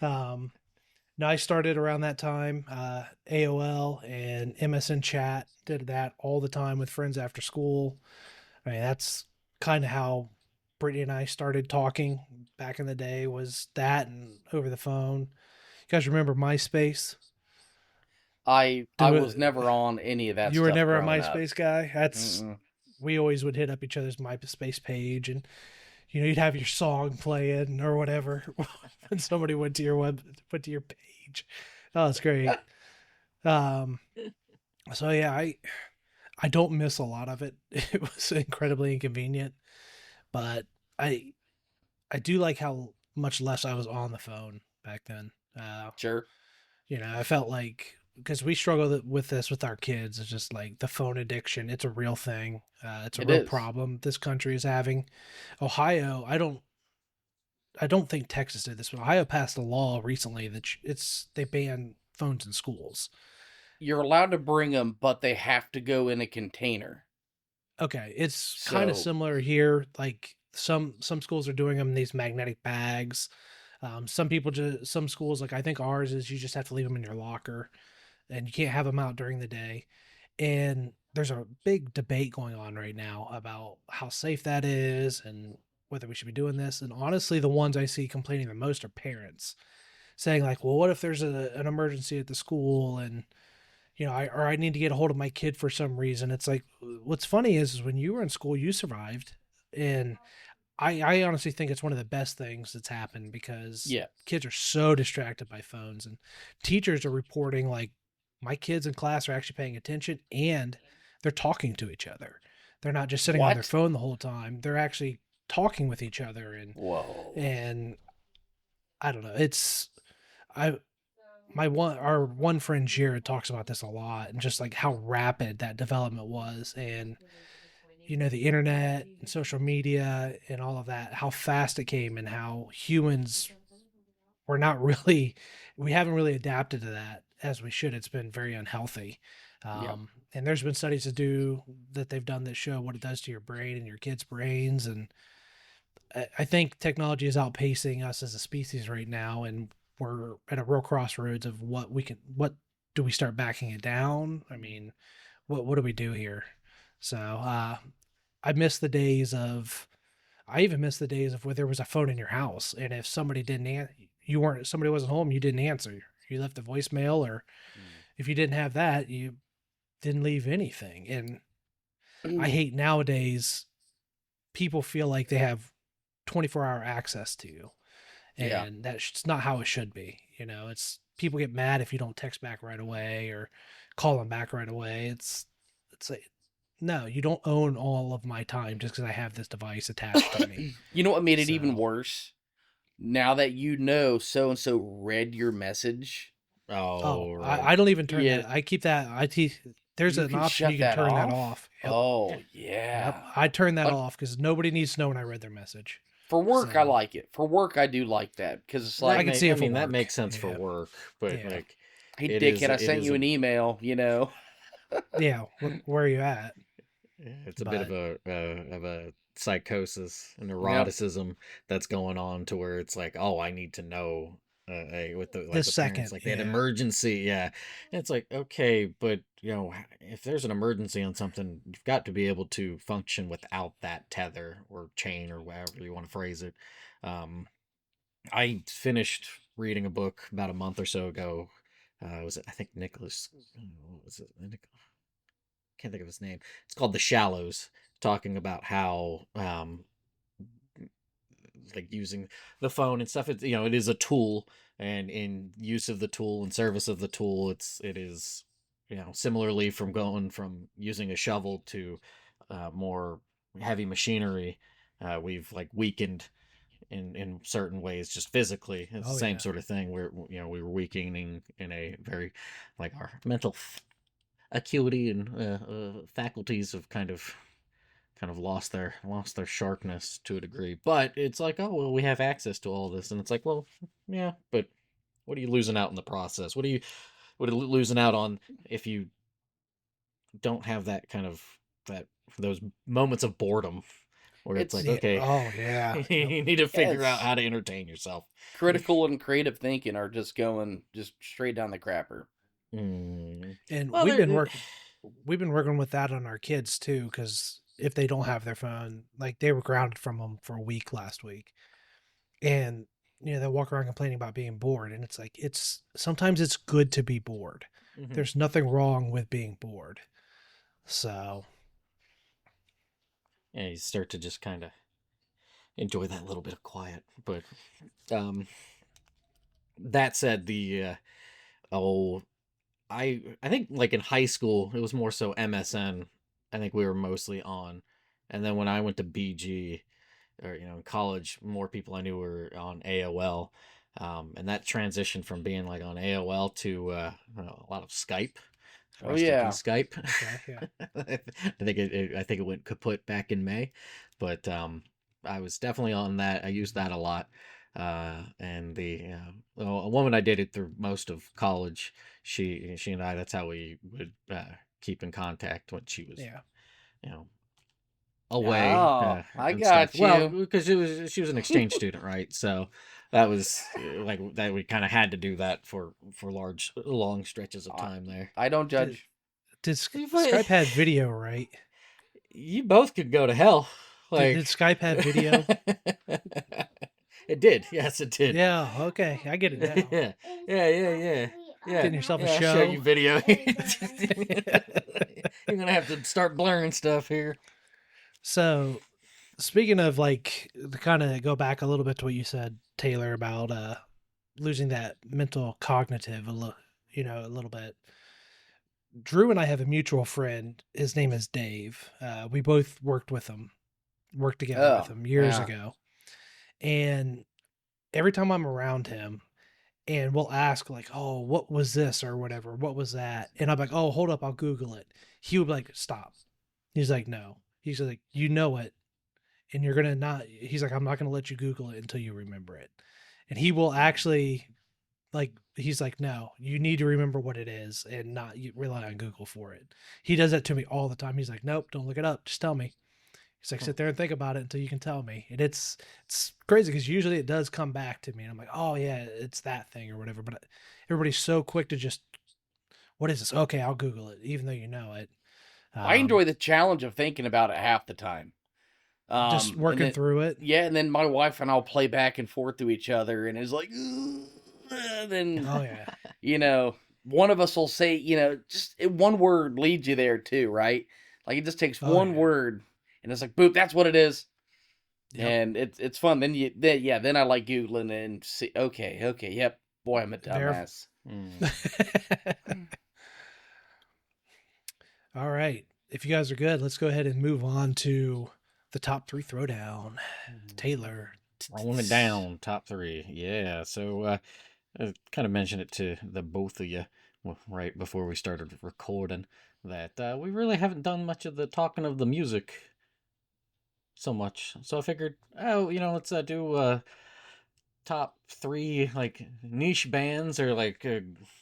Um, now I started around that time. AOL and MSN chat, did that all the time with friends after school. I mean, that's kind of how Brittany and I started talking back in the day, was that and over the phone. You guys remember MySpace? I Do was it. never on any of that You were stuff never a growing up. MySpace guy? That's Mm-mm. We always would hit up each other's MySpace page, and you'd have your song playing or whatever when somebody went to your page. Oh, it's great. Um, so yeah, I don't miss a lot of it. It was incredibly inconvenient, but I I do like how much less I was on the phone back then. Sure, I felt like, because we struggle with this with our kids, it's just like the phone addiction. It's a real thing. It's a it real is. problem this country is having. Ohio, I don't think Texas did this, but Ohio passed a law recently that they ban phones in schools. You're allowed to bring them, but they have to go in a container. Okay, it's kind of So similar here. Like some schools are doing them in these magnetic bags. Some schools, like I think ours is, you just have to leave them in your locker, and you can't have them out during the day. And there's a big debate going on right now about how safe that is and whether we should be doing this. And honestly, the ones I see complaining the most are parents saying like, "Well, what if there's an emergency at the school, and I need to get a hold of my kid for some reason?" It's like, what's funny is when you were in school, you survived, and I honestly think it's one of the best things that's happened, because yeah, kids are so distracted by phones, and teachers are reporting like, my kids in class are actually paying attention, and they're talking to each other. They're not just sitting on their what? phone the whole time. They're actually talking with each other, and Whoa. and I don't know. I our one friend Jared talks about this a lot, and just like how rapid that development was, and the internet and social media and all of that, how fast it came, and how humans were not really, we haven't really adapted to that as we should. It's been very unhealthy. Yep. And there's been studies that they've done that show what it does to your brain and your kids' brains. And I think technology is outpacing us as a species right now, and we're at a real crossroads of what do we start backing it down? I mean, what do we do here? So I miss the days of I even miss the days of where there was a phone in your house, and if somebody didn't somebody wasn't home, you didn't answer. You left a voicemail, or if you didn't have that, you didn't leave anything. And I hate nowadays, people feel like they have 24-hour access to you, Yeah. and that's not how it should be. It's people get mad if you don't text back right away or call them back right away. It's like, no, you don't own all of my time just because I have this device attached to me. You know what made it even So, worse? Now that you know so and so read your message, Oh, right. I don't even turn yeah, that. I keep that. There's you an can option you shut can that turn that off. off. Yep. Oh Yep. yeah. I turn that Like off because nobody needs to know when I read their message. for work, I So like it. For work, I do like that because it's I like, can see it for That work. makes sense for Yeah. work, but Yeah. like hey, it dickhead, I sent is you a an email. Yeah. Where are you at? it's a bit But of a psychosis, a Yep. neuroticism that's going on to where it's like, oh, I need to know. With this the parents, second, like they had yeah. emergency, yeah. And it's like, okay, but if there's an emergency on something, you've got to be able to function without that tether or chain or whatever you want to phrase it. I finished reading a book about a month or so ago. Was it? I think Nicholas. What was it? Can't think of his name. It's called The Shallows, talking about how like using the phone and stuff. It is a tool, and in use of the tool and service of the tool, it is similarly from going from using a shovel to more heavy machinery. We've like weakened in certain ways just physically. It's the Oh same yeah. sort of thing where we were weakening in a very like our mental acuity and faculties have kind of lost their sharpness to a degree. But it's like, oh well, we have access to all this, and it's like, well, yeah, but what are you losing out in the process? What are you losing out on if you don't have that kind of that those moments of boredom where it's like, It's Yeah. okay, Oh yeah. Yep. you need to yeah, figure out it's how to entertain yourself. critical and creative thinking are just going just straight down the crapper. Mm. And Well, there. we've been working with that on our kids too, because if they don't have their phone, like they were grounded from them for a week last week, and they walk around complaining about being bored, and it's like it's sometimes it's good to be bored. Mhm. There's nothing wrong with being bored. So Yeah, you start to just kind of enjoy that little bit of quiet. But um, that said, oh, I think like in high school it was more so MSN. I think we were mostly on, and then when I went to BG or in college, more people I knew were on AOL. And that transition from being like on AOL to a lot of Skype. Oh Rest in yeah. peace, Skype. okay, yeah. I think it went kaput back in May, but I was definitely on that. I used that a lot. And well, a woman I dated through most of college, she and I, that's how we would keep in contact when she was, Yeah. you know, away Oh, I and stuff. got Well, you. because she was an exchange student, right? So that was like that. We kind of had to do that for long stretches of I, time there. I don't Did, judge. Skype had video, right? You both could go to hell. Did Like Skype have video? it did. Yes, it did. Yeah. Okay, I get it now. Yeah, yeah. Yeah, Getting yourself a yeah. I'll show show. you video. You're gonna have to start blurring stuff here. So, speaking of like, to kind of go back a little bit to what you said, Taylor, about losing that mental cognitive a little bit. Drew and I have a mutual friend. His name is Dave. We both worked together with Oh, him years yeah. ago. And every time I'm around him, and we'll ask like, "Oh, what was this or whatever? What was that?" And I'm like, "Oh, hold up, I'll Google it." He would be like, "Stop." He's like, "No." He's like, "You know it, and you're gonna not." He's like, "I'm not gonna let you Google it until you remember it." And he will actually he's like, "No, you need to remember what it is and not rely on Google for it." He does that to me all the time. He's like, "Nope, don't look it up. Just tell me." He's like, "Sit there and think about it until you can tell me." And it's crazy because usually it does come back to me, and I'm like, "Oh yeah, it's that thing or whatever." But everybody's so quick to just, "What is this?" Okay, I'll Google it, even though you know it. I Um, enjoy the challenge of thinking about it half the time. just And working then through it. yeah, and then my wife and I'll play back and forth to each other, and it's like, "Ugh," then Oh yeah. you know, one of us will say, just one word leads you there too, right? Like it just takes Oh one yeah. word, and it's like, boop, that's what it is. Yep. and it's fun. Then I like googling and see. Okay, yep. Boy, I'm a Verif- dumbass. Mm. All right. If you guys are good, let's go ahead and move on to the top three throwdown. Taylor. Rolling it down, top three. Yeah. So I kind of mentioned it to the both of you right before we started recording that we really haven't done much of the talking of the music so much. So I figured, oh, let's do top three like niche bands or like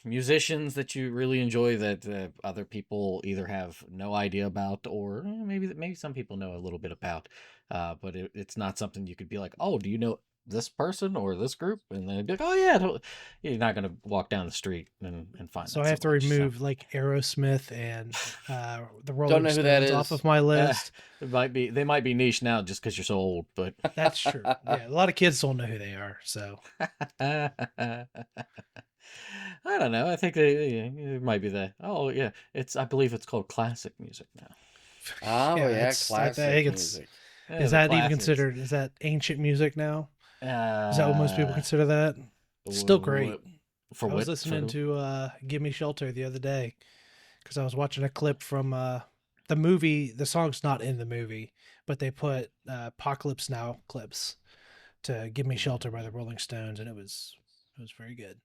musicians that you really enjoy that other people either have no idea about or maybe some people know a little bit about, but it's not something you could be like, oh, do you know this person or this group? And then they'd be like, oh yeah, you're not gonna walk down the street and find So that I so have to much. So remove like Aerosmith and the Don't Rolling know who that Stones off is. of my uh, list. they might be niche now just because you're so old, but That's true. Yeah, a lot of kids don't know who they are. So I don't know. I think it might be that. Oh yeah, I believe it's called classic music now. Oh yeah, yeah, I classic think it's music. Yeah, is the that even classics. considered? Is that ancient music now? Is that what most people Uh, consider that? Still great. for I was what? listening to "Give Me Shelter" the other day because I was watching a clip from the movie. The song's not in the movie, but they put "Apocalypse Now" clips to "Give Me Shelter" by the Rolling Stones, and it was very good.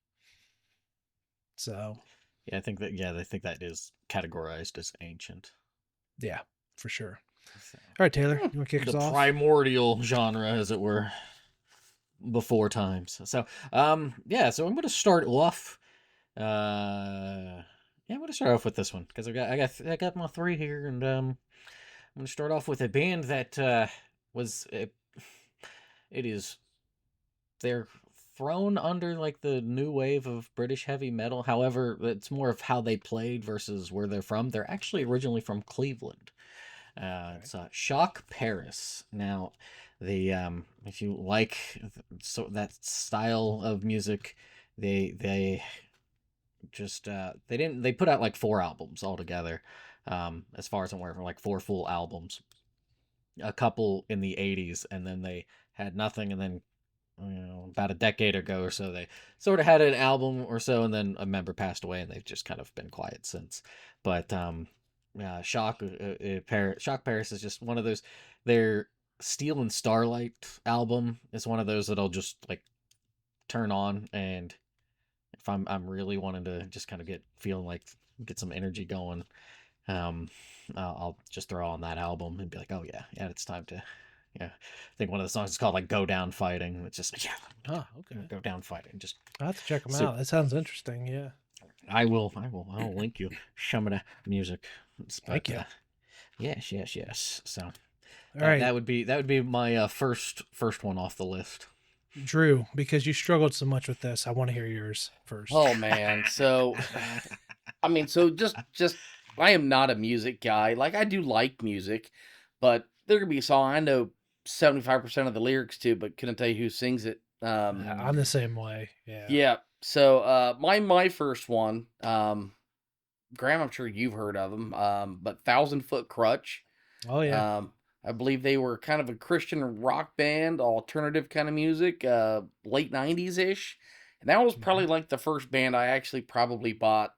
So Yeah, I think that. Yeah, I think that is categorized as ancient. yeah, for sure. So, All right, Taylor, you want to kick us the off? primordial genre, as it were, before times. So, yeah. So I'm going to start off. Yeah, I'm going to start off with this one because I got my three here, and I'm going to start off with a band that was it is they're thrown under like the new wave of British heavy metal. However, it's more of how they played versus where they're from. They're actually originally from Cleveland. Okay. It's Shock Paris. Now, the if you like so that style of music, they just they put out like four albums altogether. As far as I'm aware, like four full albums, a couple in the 80s, and then they had nothing, and then about a decade ago or so, they sort of had an album or so, and then a member passed away, and they've just kind of been quiet since. But Shock Paris is just one of those. Their Steel and Starlight album is one of those that I'll just like turn on, and if I'm really wanting to just kind of feeling like get some energy going, um, I'll just throw on that album and be like, oh yeah, it's time to. Yeah, I think one of the songs is called like "Go Down Fighting." It's just yeah, Oh, okay. go down fighting. Just I have to check them super. out. That sounds interesting. Yeah. I'll link you some of the music. Thank But you. yes. So All that right, that would be my first one off the list. Drew, because you struggled so much with this, I want to hear yours first. Oh man. So I mean, so just I am not a music guy. Like I do like music, but there could be a song I know 75% of the lyrics to, but couldn't tell you who sings it. I'm the same way. Yeah. Yeah. So my first one, Graham, I'm sure you've heard of them. But 1,000 Foot Crutch. Oh yeah. I believe they were kind of a Christian rock band, alternative kind of music, late 90s ish. And that was probably Mhm. like the first band I actually probably bought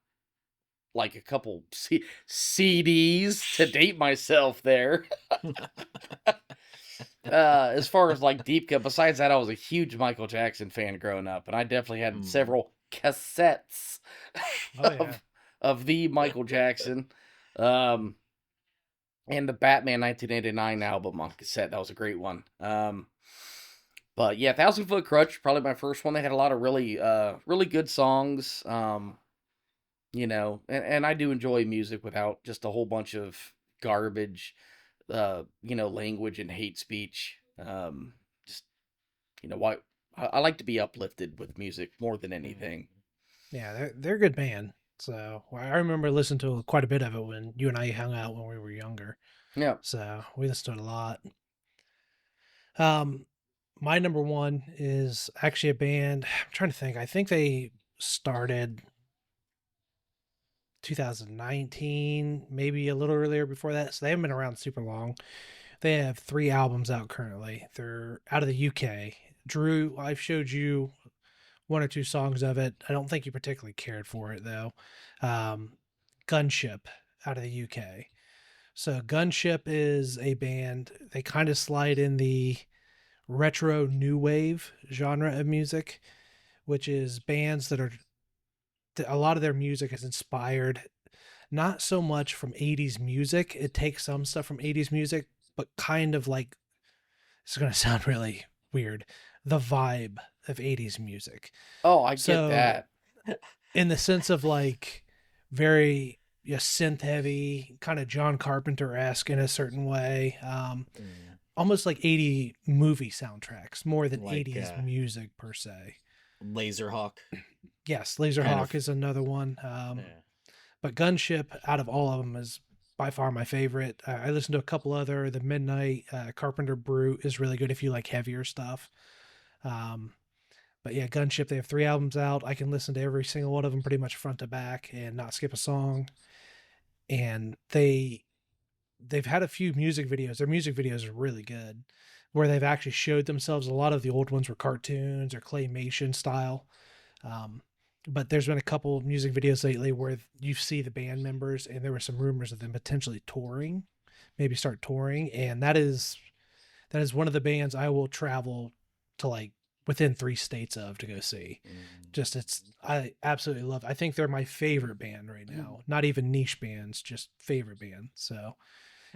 like a couple CDs to date myself there. As far as like deep cut, besides that, I was a huge Michael Jackson fan growing up, and I definitely had Mm. several cassettes Oh yeah. of the Michael Jackson. Um, and the Batman 1989 album on cassette. That was a great one. But yeah, 1,000 Foot Crutch, probably my first one. They had a lot of really good songs. And I do enjoy music without just a whole bunch of garbage, language and hate speech. Just why I like to be uplifted with music more than anything. Yeah, they're a good band. So I remember listening to quite a bit of it when you and I hung out when we were younger. Yeah. So we listened to it a lot. Um, my number one is actually a band. I'm trying to think. I think they started 2019, maybe a little earlier before that. So they haven't been around super long. They have 3 albums out currently. They're out of the UK. Drew, I've showed you 1 or 2 songs of it. I don't think you particularly cared for it though. Um, Gunship out of the UK. So Gunship is a band. They kind of slide in the retro new wave genre of music, which is bands that are a lot of their music is inspired not so much from 80s music. It takes some stuff from 80s music, but kind of like, it's going to sound really weird, the vibe of 80s music. Oh, I get So, that. in the sense of like very, yeah, synth heavy, kind of John Carpenter esque in a certain way, Mm, almost like 80 movie soundtracks more than like 80s music per se. Laserhawk Yes, kind Laserhawk of. is another one. Yeah. But Gunship, out of all of them, is by far my favorite. I listened to a couple other. The Midnight Carpenter Brute is really good if you like heavier stuff. Um, but yeah, Gunship, they have 3 albums out. I can listen to every single one of them pretty much front to back and not skip a song. And they've had a few music videos. Their music videos are really good, where they've actually showed themselves. A lot of the old ones were cartoons or claymation style. Um, but there's been a couple of music videos lately where you see the band members, and there were some rumors of them potentially touring, maybe start touring, and that is one of the bands I will travel to, like, within 3 states of to go see. Mm. Just I absolutely love. I think they're my favorite band right now. Not even niche bands, just favorite band. So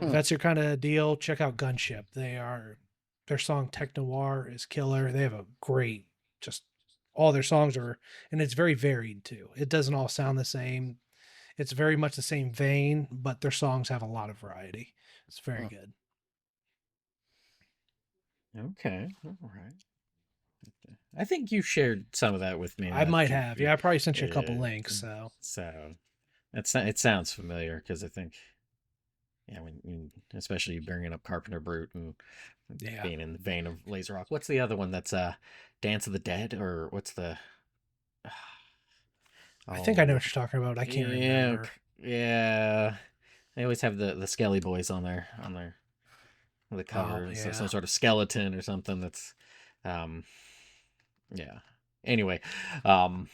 if Hmm. that's your kind of deal, check out Gunship. Their song Tech Noir is killer. They have a great, just all their songs are, and it's very varied too. It doesn't all sound the same. It's very much the same vein, but their songs have a lot of variety. It's very Hmm. good. Okay, all right. I think you shared some of that with me. I might have. Yeah, I probably sent you a couple Uh, links. So so it sounds familiar because I think, yeah, especially bringing up Carpenter Brute and yeah, being in the vein of Laser Rock. What's the other one that's Dance of the Dead, or what's the I think I know oh what you're talking about. I can't yeah, remember. yeah. They always have the Skelly Boys on their the Oh cover, so some yeah. sort of skeleton or something that's um yeah. Anyway, um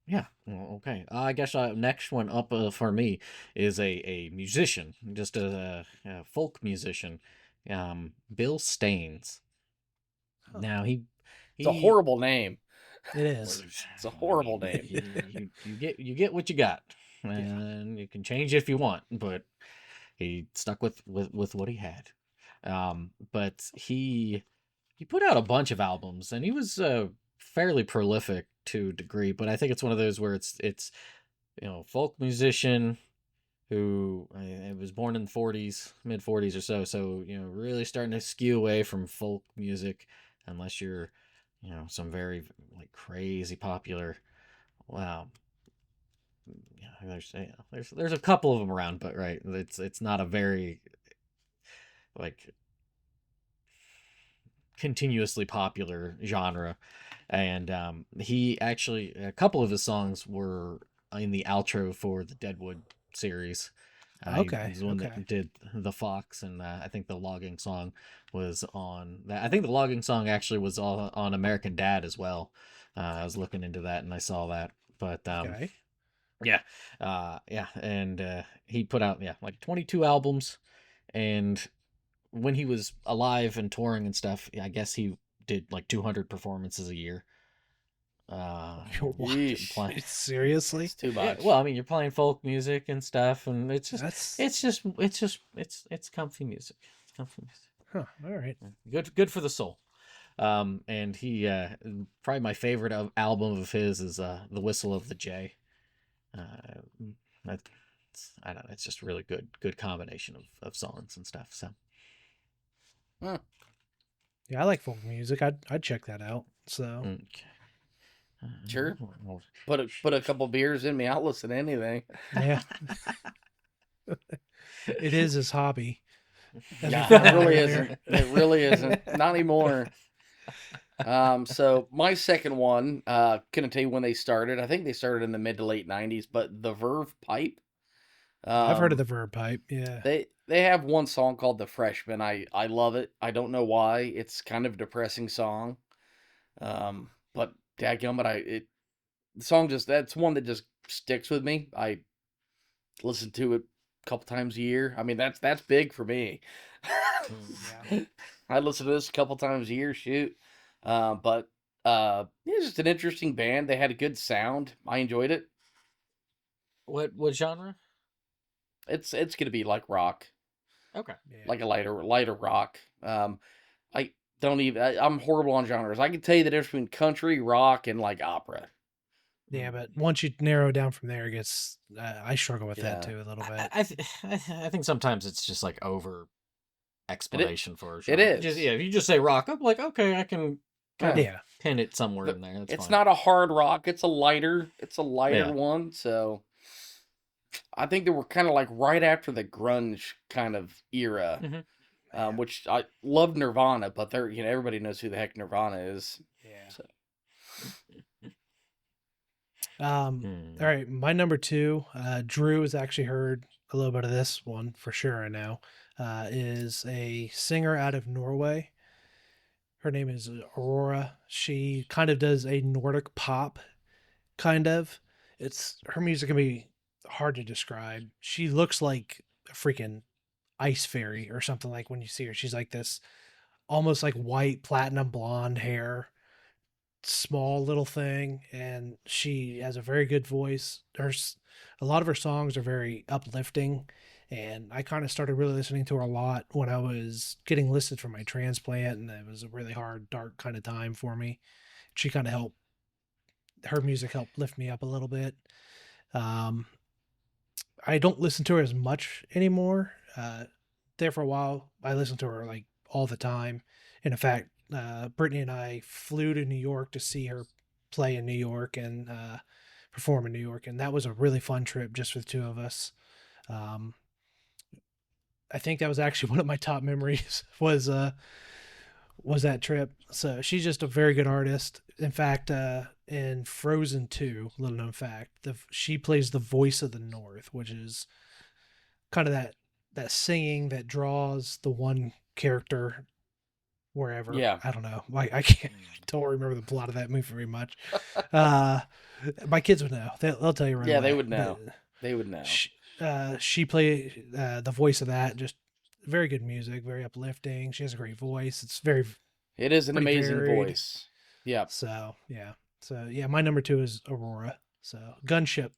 yeah, well, okay. I guess next one up for me is a musician, just a folk musician, Bill Staines. Huh. Now It's a he horrible name. It well, is. It's a I horrible mean, name. you get what you got, Yeah. and you can change if you want, but he stuck with what he had. But he put out a bunch of albums, and he was fairly prolific to a degree. But I think it's one of those where it's folk musician who was born in the 40s, mid 40s or so. So really starting to skew away from folk music, unless you're some very like crazy popular. Wow. Yeah, there's a couple of them around, but right, it's not a very like continuously popular genre. And he actually, a couple of his songs were in the outro for the Deadwood series. Okay. He's the one Okay. that did the Fox, and I think the logging song was on that. I think the logging song actually was on American Dad as well. I was looking into that and I saw that, but Okay. yeah, yeah, and he put out like 22 albums, and when he was alive and touring and stuff, I guess he did like 200 performances a year. What? Yeesh. Playing. Seriously? That's too Yeah, much. well, I mean, you're playing folk music and stuff, and That's it's comfy music. It's comfy music. huh. All right. Good for the soul. And he probably my favorite album of his is The Whistle of the Jay. Uh, that, I don't know, it's just a really good combination of songs and stuff. So Hmm. Yeah, I like folk music. I'd check that out. So okay. Sure. Well, Put a couple beers in me. I'll listen to anything. yeah, it is his hobby. As we Nah, found it out really earlier. isn't. It really isn't. Not anymore. So my second one, couldn't tell you when they started. I think they started in the mid to late '90s, but the Verve Pipe. I've heard of Um, the verb pipe. Yeah. they They have one song called "The Freshman." I love it. I don't know why. It's kind of a depressing song. But dadgummit, the song just that's one that just sticks with me. I listen to it a couple times a year. I mean, that's big for me. Mm. Yeah. I listen to this a couple times a year. Shoot, but it's just an interesting band. They had a good sound. I enjoyed it. What genre? It's gonna be like rock, Okay. Yeah. like a lighter rock. I don't even. I'm horrible on genres. I can tell you the difference between country, rock, and like opera. Yeah, Mm. but once you narrow it down from there, it gets. I struggle with that Yeah, too a little I, bit. I think sometimes it's just like over it explanation for a it genre. Just is. yeah, if you just say rock, I'm like, okay, I can kind Yeah. of Yeah. pin it somewhere The- in there. That's it's fine. not a hard rock. It's a lighter Yeah. one. So I think they were kind of like right after the grunge kind of era, Hmm. Yeah. which I love Nirvana, but everybody knows who the heck Nirvana is. Yeah. So All right, my number two, Drew has actually heard a little bit of this one for sure. I know, is a singer out of Norway. Her name is Aurora. She kind of does a Nordic pop, kind of. It's her music can be hard to describe. She looks like a freaking ice fairy or something. Like when you see her, she's like this almost like white platinum blonde hair, small little thing, and she has a very good voice. A lot of her songs are very uplifting, and I kind of started really listening to her a lot when I was getting listed for my transplant, and it was a really hard, dark kind of time for me. She kind of helped. Her music helped lift me up a little bit. Um, I don't listen to her as much anymore. There for a while, I listened to her like all the time. And in fact, Brittany and I flew to New York to see her play in New York and perform in New York, and that was a really fun trip just for the two of us. Um, I think that was actually one of my top memories was that trip. So she's just a very good artist. In fact, in Frozen 2, little known fact, she plays the voice of the North, which is kind of that singing that draws the one character wherever. yeah, I don't know. I can't. I don't remember the plot of that movie very much. Uh, my kids would know. They'll tell you right yeah, they away. would But know. They would know. she played the voice of that. Just very good music, very uplifting. She has a great voice. It's It is an pretty amazing varied. voice. Yep. So yeah, my number two is Aurora. So Gunship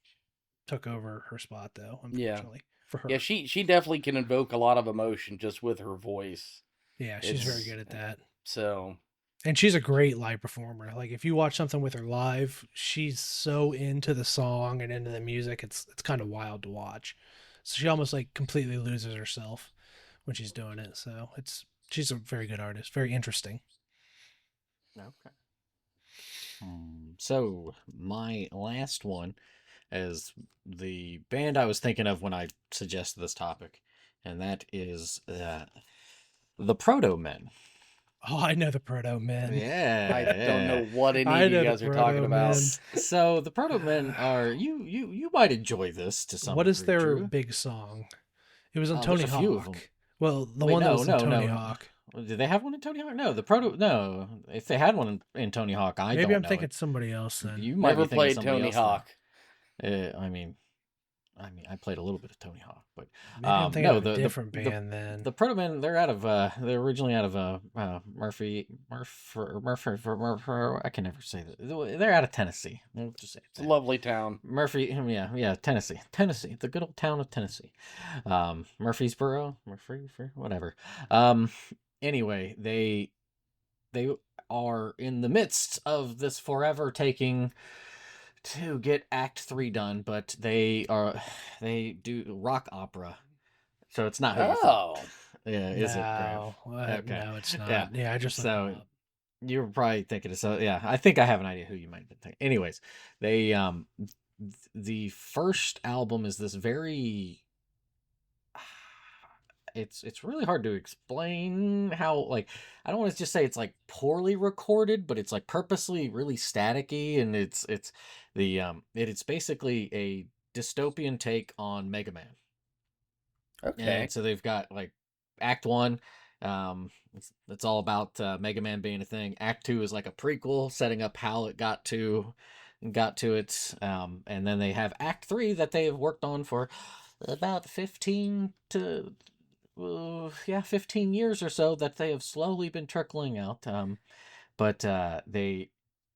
took over her spot though, Yeah. unfortunately for Yeah, her. she definitely can invoke a lot of emotion just with her voice. Yeah, she's very It's good at that. so And she's a great live performer. Like if you watch something with her live, she's so into the song and into the music. It's kind of wild to watch. So she almost like completely loses herself when she's doing it. So she's a very good artist, very interesting. Okay. So my last one is the band I was thinking of when I suggested this topic, and that is the Proto Men. Oh, I know the Proto Men. Yeah, I don't know yeah. what any I of you know the guys are talking Proto about. Men. So the Proto Men are you might enjoy this to some What is degree, their Drew. big song? It was on There's Tony a few of them. Hawk. Well, the Wait, one that no, was in no, Tony no. Hawk. Did they have one in Tony Hawk? No, the Proto. No, if they had one in Tony Hawk, I Maybe don't I'm know thinking it. somebody else then. You might Never be thinking played somebody Tony else then. Hawk. I mean, I played a little bit of Tony Hawk, but Maybe I'm thinking no, of a different band then. the Proto Men, they're out of they're originally out of I can never say that. They're out of Tennessee. We'll just say It's a that. lovely town. Yeah, Tennessee, the good old town of Tennessee, Murfreesboro, whatever. Anyway, they are in the midst of this forever taking to get Act 3 done, but they do rock opera, so it's not who you thought. Oh, Yeah, is it, Graham? No, Okay, no, it's yeah. not. Yeah, I just looked them So up. you were probably thinking of yeah. I think I have an idea who you might have been thinking. Anyways, they the first album is this very it's really hard to explain how like I don't want to just say it's like poorly recorded, but it's like purposely really staticky, and it's the it's basically a dystopian take on Mega Man. Okay. And so they've got like Act One. It's all about Mega Man being a thing. Act Two is like a prequel, setting up how it got to it. And then they have Act Three that they have worked on for about 15 years or so, that they have slowly been trickling out. But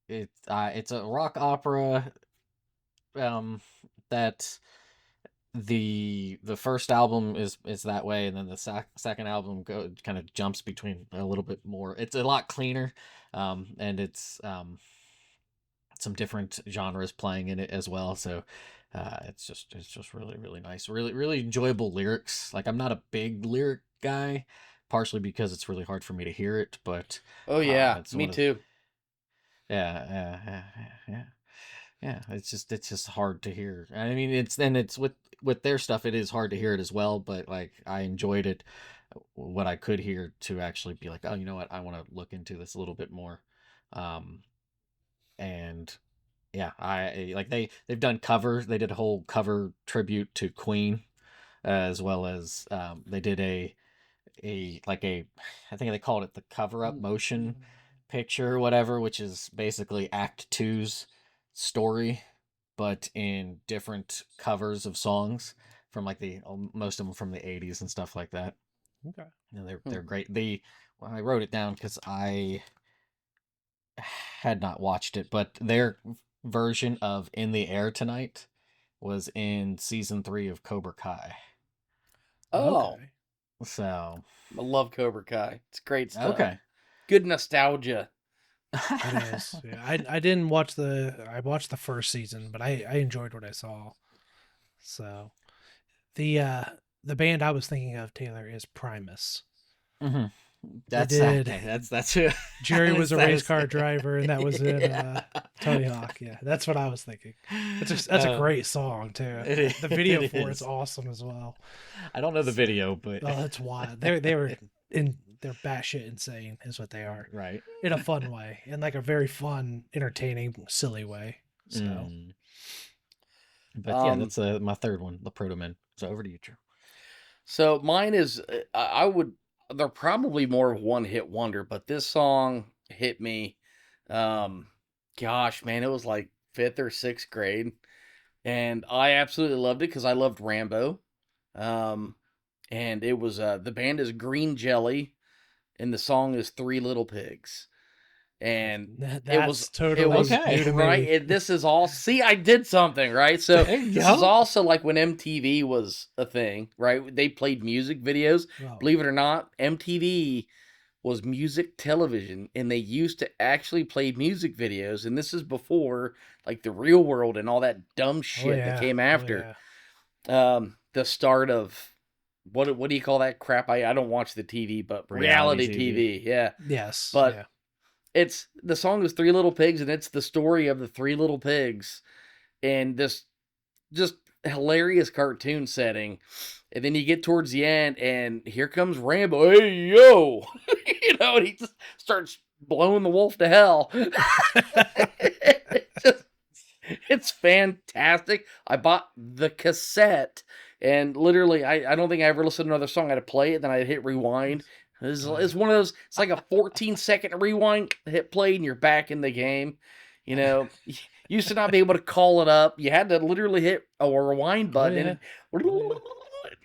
it's a rock opera. Um, that the first album is that way, and then the second album kind of jumps between a little bit more. It's a lot cleaner, and it's some different genres playing in it as well. So it's just really really nice, really really enjoyable lyrics. Like, I'm not a big lyric guy, partially because it's really hard for me to hear it, but Oh yeah, it's me one of too. yeah. Yeah, it's just hard to hear. I mean, it's with their stuff, it is hard to hear it as well. But like, I enjoyed it, what I could hear, to actually be like, oh, you know what, I want to look into this a little bit more. Um, and yeah, I like they've done covers. They did a whole cover tribute to Queen, as well as they did a I think they called it the cover up motion picture or whatever, which is basically Act Two's story, but in different covers of songs from like most of them from the 80s and stuff like that. Okay. And Hmm. they're great. I wrote it down because I had not watched it, but their version of "In the Air Tonight" was in season 3 of Cobra Kai. Oh, Okay. So I love Cobra Kai. It's great stuff. okay. Good nostalgia. It is. Yeah. I didn't watch I watched the first season, but I enjoyed what I saw. So the uh the band I was thinking of, Taylor, is Primus. hmm They That's did okay. That's who. Jerry was a That race is car driver, and that was in yeah. Tony Hawk. Yeah, that's what I was thinking. That's a Uh, great song too. The video it for it's is. awesome as well. I don't know the video, but Oh, that's wild. They're batshit insane, is what they are, right. in a fun way, in like a very fun, entertaining, silly way. So Mm. But yeah, Um, that's my third one, the Proto Men. So over to you, Drew. so mine is I would they're probably more of one hit wonder, but this song hit me. Um, gosh, man, it was like fifth or sixth grade, and I absolutely loved it because I loved Rambo. Um, and it was the band is Green Jelly, and the song is Three Little Pigs. And it was that's totally new Okay. to right. me. This is all. See, I did something right. So There you this is go. also like when MTV was a thing, right? They played music videos. Oh, Believe it or not, MTV was music television, and they used to actually play music videos. And this is before like the Real World and all that dumb oh shit that yeah, came oh after. yeah. The start of what do you call that crap? I don't watch the TV, but Reality reality TV. TV. Yeah, Yes, but yeah. it's the song is Three Little Pigs, and it's the story of the three little pigs and this just hilarious cartoon setting. And then you get towards the end, and here comes Rambo. Hey yo, and he just starts blowing the wolf to hell. It's fantastic. I bought the cassette, and literally, I don't think I ever listened to another song. I had to play it, then I'd hit rewind. Oh, It's yeah. one of those. It's like a 14-second rewind. Hit play, and you're back in the game. You used to not be able to call it up. You had to literally hit a rewind Oh button yeah. and Oh, it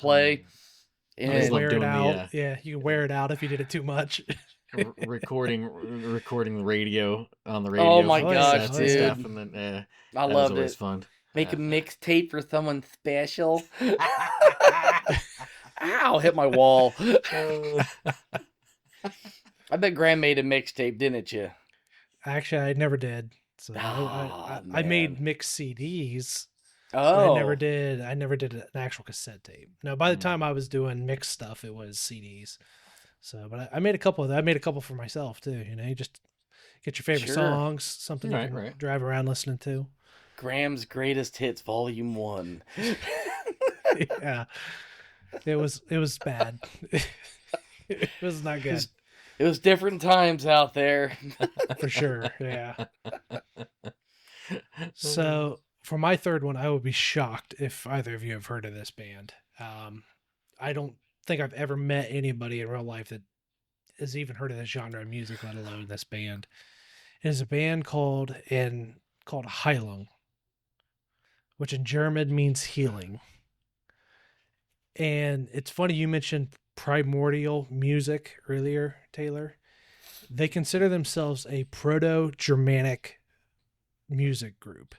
Mm. play. You I could just And love wear it doing out. Yeah, you could wear it out if you did it too much. recording the radio on the oh radio my from Oh yeah, gosh, cassettes oh and yeah. stuff, dude, and then I that was loved always it. fun. Make a mixtape for someone special. Ow, hit my wall. Uh, I bet Graham made a mixtape, didn't you? Actually, I never did. So Ah, I made man. mixed CDs, but Oh, I never did an actual cassette tape. Now, by the mm, time I was doing mixed stuff, it was CDs. So, but I made a couple of that. I made a couple for myself too. You just get your favorite sure. songs, something you right, can right. drive around listening to. Graham's Greatest Hits, Volume 1. Yeah, it was bad. It was not good It was different times out there. for sure. Yeah. So for my third one, I would be shocked if either of you have heard of this band. I don't think I've ever met anybody in real life that has even heard of this genre of music, let alone this band. It is a band called Heilung, which in German means healing. And it's funny you mentioned primordial music earlier, Taylor. They consider themselves a proto-Germanic music group.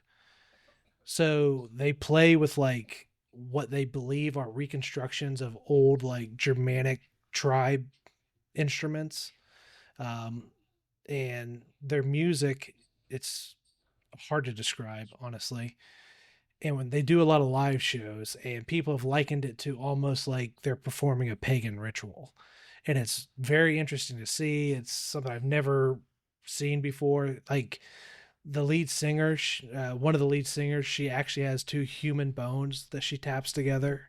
So they play with like what they believe are reconstructions of old like Germanic tribe instruments. Um, and their music, it's hard to describe, honestly. And when they do a lot of live shows, and people have likened it to almost like they're performing a pagan ritual. And it's very interesting to see. It's something I've never seen before. Like the lead singer, one of the lead singers, she actually has two human bones that she taps together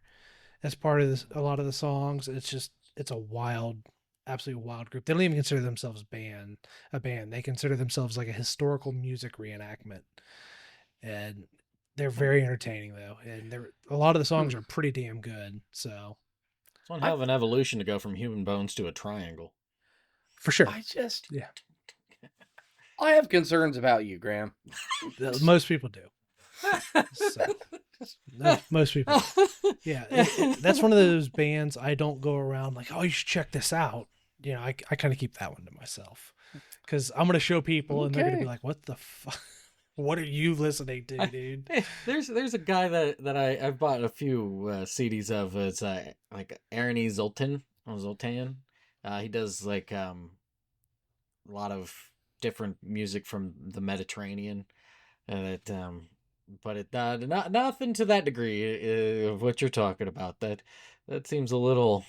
as part of a lot of the songs. It's just, it's a wild, absolutely wild group. They don't even consider themselves a band. They consider themselves like a historical music reenactment. And they're very entertaining though. And they're, a lot of the Hmm. songs are pretty damn good. So It's one I hell of an evolution to go from human bones to a triangle. for sure. I just Yeah. I have concerns about you, Graham. Most people do. So most people do. Yeah, that's one of those bands I don't go around like, oh, you should check this out. You know, I kind of keep that one to myself because I'm gonna show people and they're gonna be Okay. like, what the fuck? What are you listening to, I- dude? Hey, there's a guy that I've bought a few CDs of. It's like Aaron E. Zoltan or Zoltan. He does like a lot of different music from the Mediterranean, and but it not nothing to that degree of what you're talking about. That seems You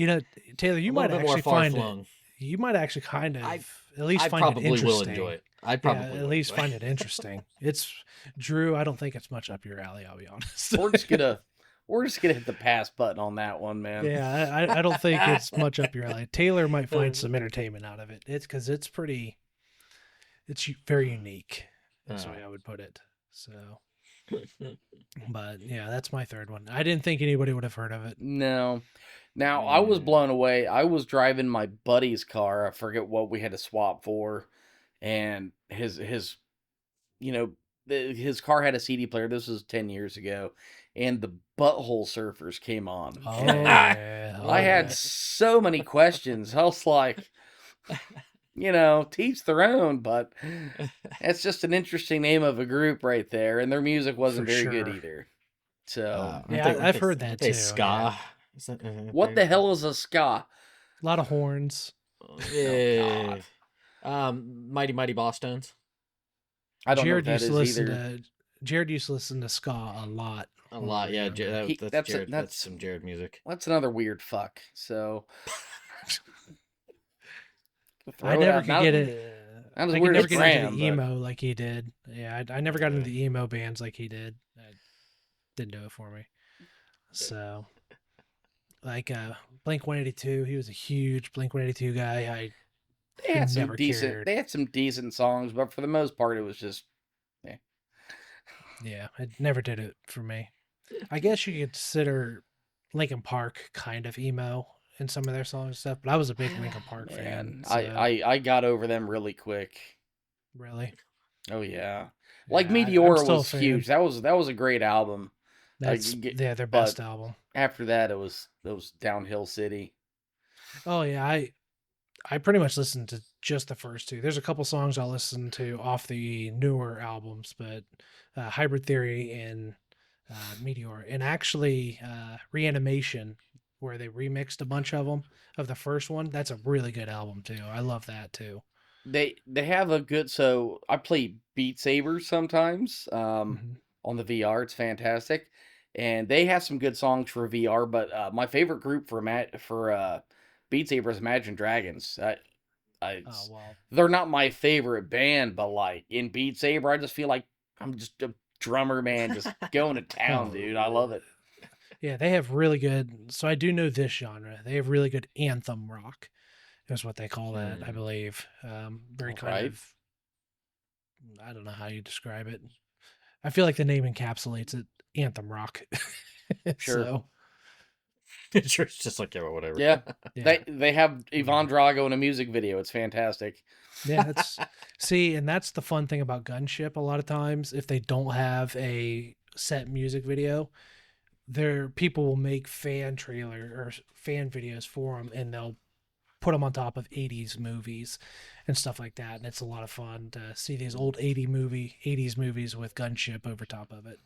know, Taylor, a you little might bit more actually far find it. flung. You might actually kind I of at least I find it probably will enjoy interesting. it. I Yeah, probably at will least enjoy find it it. interesting. It's Drew. I don't think it's much up your alley. I'll be honest. We're just gonna we're just gonna hit the pass button on that one, man. Yeah, I don't think it's much up your alley. Taylor might find some entertainment out of it. It's because it's pretty, it's very unique. That's the way I would put it. So, but yeah, that's my third one. I didn't think anybody would have heard of it. No. Now I was Mm. blown away. I was driving my buddy's car. I forget what we had to swap for, and his you know his car had a CD player. This was 10 years ago, and the Butthole Surfers came on, Oh and yeah, I oh Oh had yeah, yeah. so many questions. I was like, teach their own, but it's just an interesting name of a group right there, and their music for wasn't very good sure. either. So, Yeah, I've heard Aren't that they too. Yeah, ska? Is that, what the hell is a ska? a lot of horns. Oh Yeah. God, Mighty Mighty Boss Tones. I don't know what Jared that used to is listen either. to Jared used to listen to ska a lot A when we lot, were yeah. younger. That's That's Jared. That's that's some Jared music. that's another weird fuck. So I throw it never out. could get Not it. not as I could weird as never get into Graham, the but emo like he did. Yeah, I never got into the emo bands like he did. It didn't do it for me. So, like Blink 182, he was a huge Blink 182 guy. I they had some never decent. cared. They had some decent songs, but for the most part, it was just. Eh. Yeah, it never did it for me. I guess you could consider Linkin Park kind of emo in some of their songs and stuff, but I was a big Linkin Park fan. Man, So, I got over them really quick. really, Oh yeah, like yeah, I'm Meteora still a was fan. huge. That was a great album. That's yeah, their But best album. after that, it was Downhill City. Oh yeah, I pretty much listened to just the first two. There's a couple songs I'll listen to off the newer albums, but Hybrid Theory and Meteor, and actually Reanimation, where they remixed a bunch of them of the first one. That's a really good album too. I love that too. They have a good. So I play Beat Saber sometimes. Hmm. On the VR, it's fantastic, and they have some good songs for VR. But my favorite group for Beat Saber is Imagine Dragons. Oh well, They're not my favorite band, but like in Beat Saber, I just feel like I'm just a drummer man, just going to town, oh dude. I love it. yeah, they have really good. So I do know this genre. They have really good anthem rock, is what they call that, I Hmm. believe. Very All kind right. of. I don't know how you describe it. I feel like the name encapsulates it. Anthem rock. Sure. So It's just like, yeah, well, whatever. Yeah. Yeah. They have Yvonne Drago in a music video. It's fantastic. Yeah, that's see, and that's the fun thing about Gunship. A lot of times, if they don't have a set music video, their people will make fan trailer or fan videos for them, and they'll put them on top of 80s movies and stuff like that. And it's a lot of fun to see these old 80s movies with Gunship over top of it.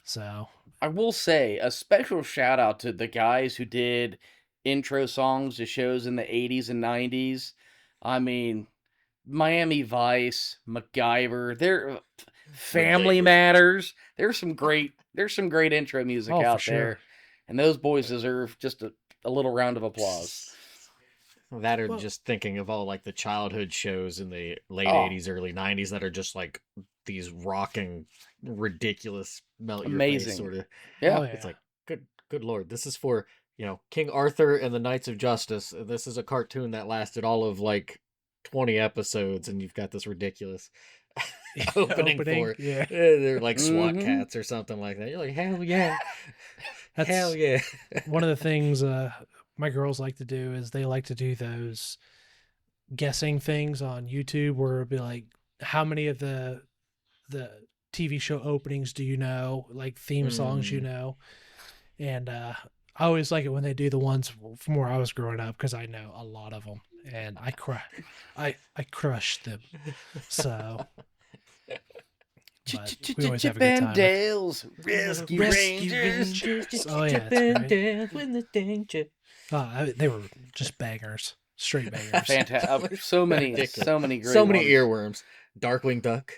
So I will say a special shout out to the guys who did intro songs to shows in the 80s and 90s. I mean, Miami Vice, MacGyver, they're Family MacGyver. Matters. There's some great intro music Oh, for out sure. there. And those boys deserve just a little round of applause. That or Well- just thinking of all like the childhood shows in the late Oh. 80s, early 90s that are just like these rocking, ridiculous, melt your Amazing. face sort of. Yeah. Oh, yeah. It's like, good lord, this is for, King Arthur and the Knights of Justice. This is a cartoon that lasted all of like 20 episodes, and you've got this ridiculous opening for it. Yeah. They're like SWAT Mhm. cats or something like that. You're like, hell yeah. That's Hell yeah. one of the things my girls like to do is they like to do those guessing things on YouTube where it'll be like, how many of the TV show openings do you know, like theme songs you Mm. know? And I always like it when they do the ones from where I was growing up because I know a lot of them and I crushed them. So but we always have a good time. Dale's Rescue Rangers. Oh, yeah, Chip that's and great. Dale with the danger. They were just bangers, straight bangers. Fantastic. So many great So many ones. earworms. Darkwing Duck.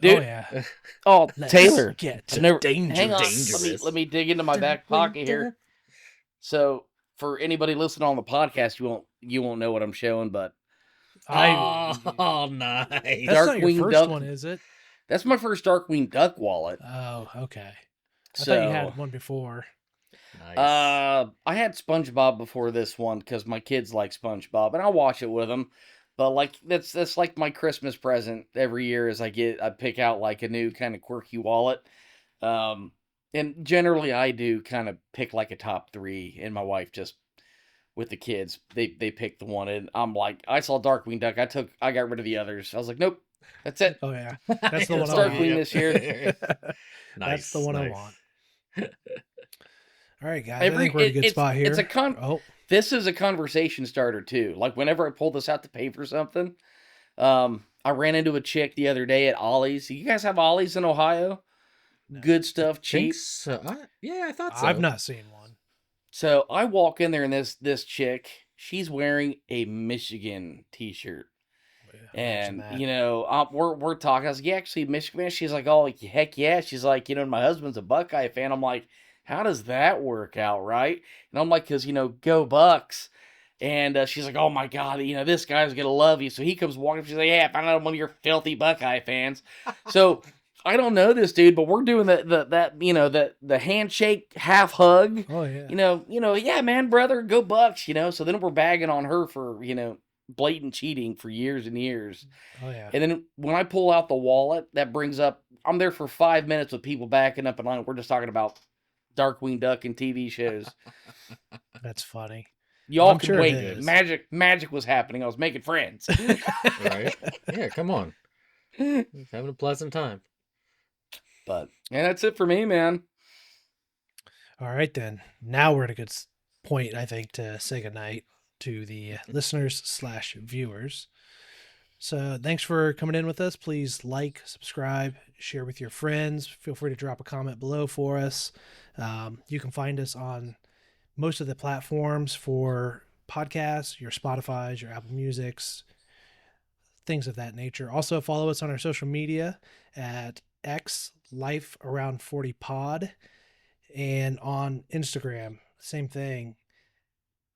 Dude, Oh yeah. Oh, Let's Taylor. get I've to never- danger. Hang on. Dangerous. Let me dig into my back pocket here. So, for anybody listening on the podcast, you won't know what I'm showing, but Oh, nice. That's not your Darkwing first Duck. one, is it? that's my first Darkwing Duck wallet. Oh, okay. I So, thought you had one before. Nice. I had SpongeBob before this one because my kids like SpongeBob, and I'll watch it with them. But like that's like my Christmas present every year. Is I pick out like a new kind of quirky wallet. And generally I do kind of pick like a top 3, and my wife just with the kids they pick the one, and I'm like, I saw Darkwing Duck, I got rid of the others. I was like, nope, that's it. Oh yeah, that's the one It's I Darkwing want. this year. That's the one I want. All right, guys. I Every- think we're in a good it's- spot here. it's a Oh, This is a conversation starter too. Like whenever I pull this out to pay for something, I ran into a chick the other day at Ollie's. You guys have Ollie's in Ohio? No. Good stuff, cheap. Think so. Yeah, I thought so. I've not seen one. So I walk in there, and this chick, she's wearing a Michigan t-shirt, Imagine and that. we're talking. I was like, "Yeah, actually, Michigan man." She's like, "Oh, heck yeah." She's like, "My husband's a Buckeye fan." I'm like, "How does that work out, right?" And I'm like, "Cause go Bucks." And she's like, "Oh my God, this guy's gonna love you." So he comes walking up. She's like, "Yeah, I found out I'm one of your filthy Buckeye fans." So I don't know this dude, but we're doing the handshake half hug. Oh yeah. Yeah, man, brother, go Bucks. So then we're bagging on her for blatant cheating for years and years. Oh yeah. And then when I pull out the wallet, that brings up, I'm there for 5 minutes with people backing up in line. We're just talking about Darkwing Duck and TV shows. That's funny. Y'all I'm can sure it wait. is. Magic was happening. I was making friends. Right? Yeah, come on. Having a pleasant time. And that's it for me, man. All right then. Now we're at a good point, I think, to say goodnight to the listeners/viewers. So thanks for coming in with us. Please like, subscribe, share with your friends. Feel free to drop a comment below for us. You can find us on most of the platforms for podcasts, your Spotify's, your Apple Music's, things of that nature. Also follow us on our social media at X Life Around 40 Pod, and on Instagram, same thing,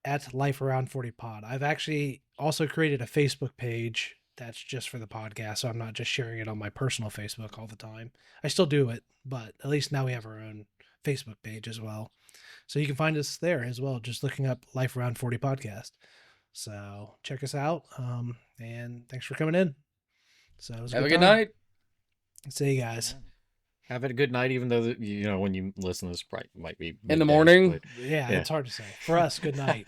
at Life Around 40 Pod. I've actually also created a Facebook page that's just for the podcast, so I'm not just sharing it on my personal Facebook all the time. I still do it, but at least now we have our own Facebook page as well. So you can find us there as well, just looking up Life Around 40 Podcast. So check us out, and thanks for coming in. So it was Have a good good time. night. See you guys. Have a good night, even though when you listen to this, probably might be In the midday, morning. but Yeah, Yeah. it's hard to say. For us, good night.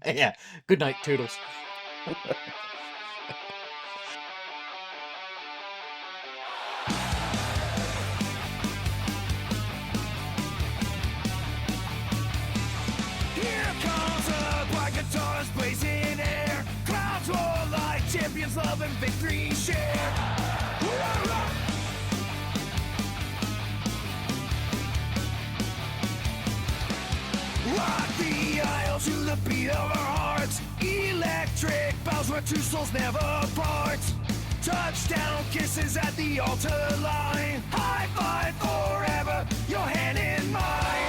yeah. Good night, Toodles. Here comes a black guitarist blazing air. Clouds roll like champions, love and victory share. Rock the aisle to the beat of our hearts. Electric bells where two souls never part. Touchdown kisses at the altar line. High five forever, your hand in mine.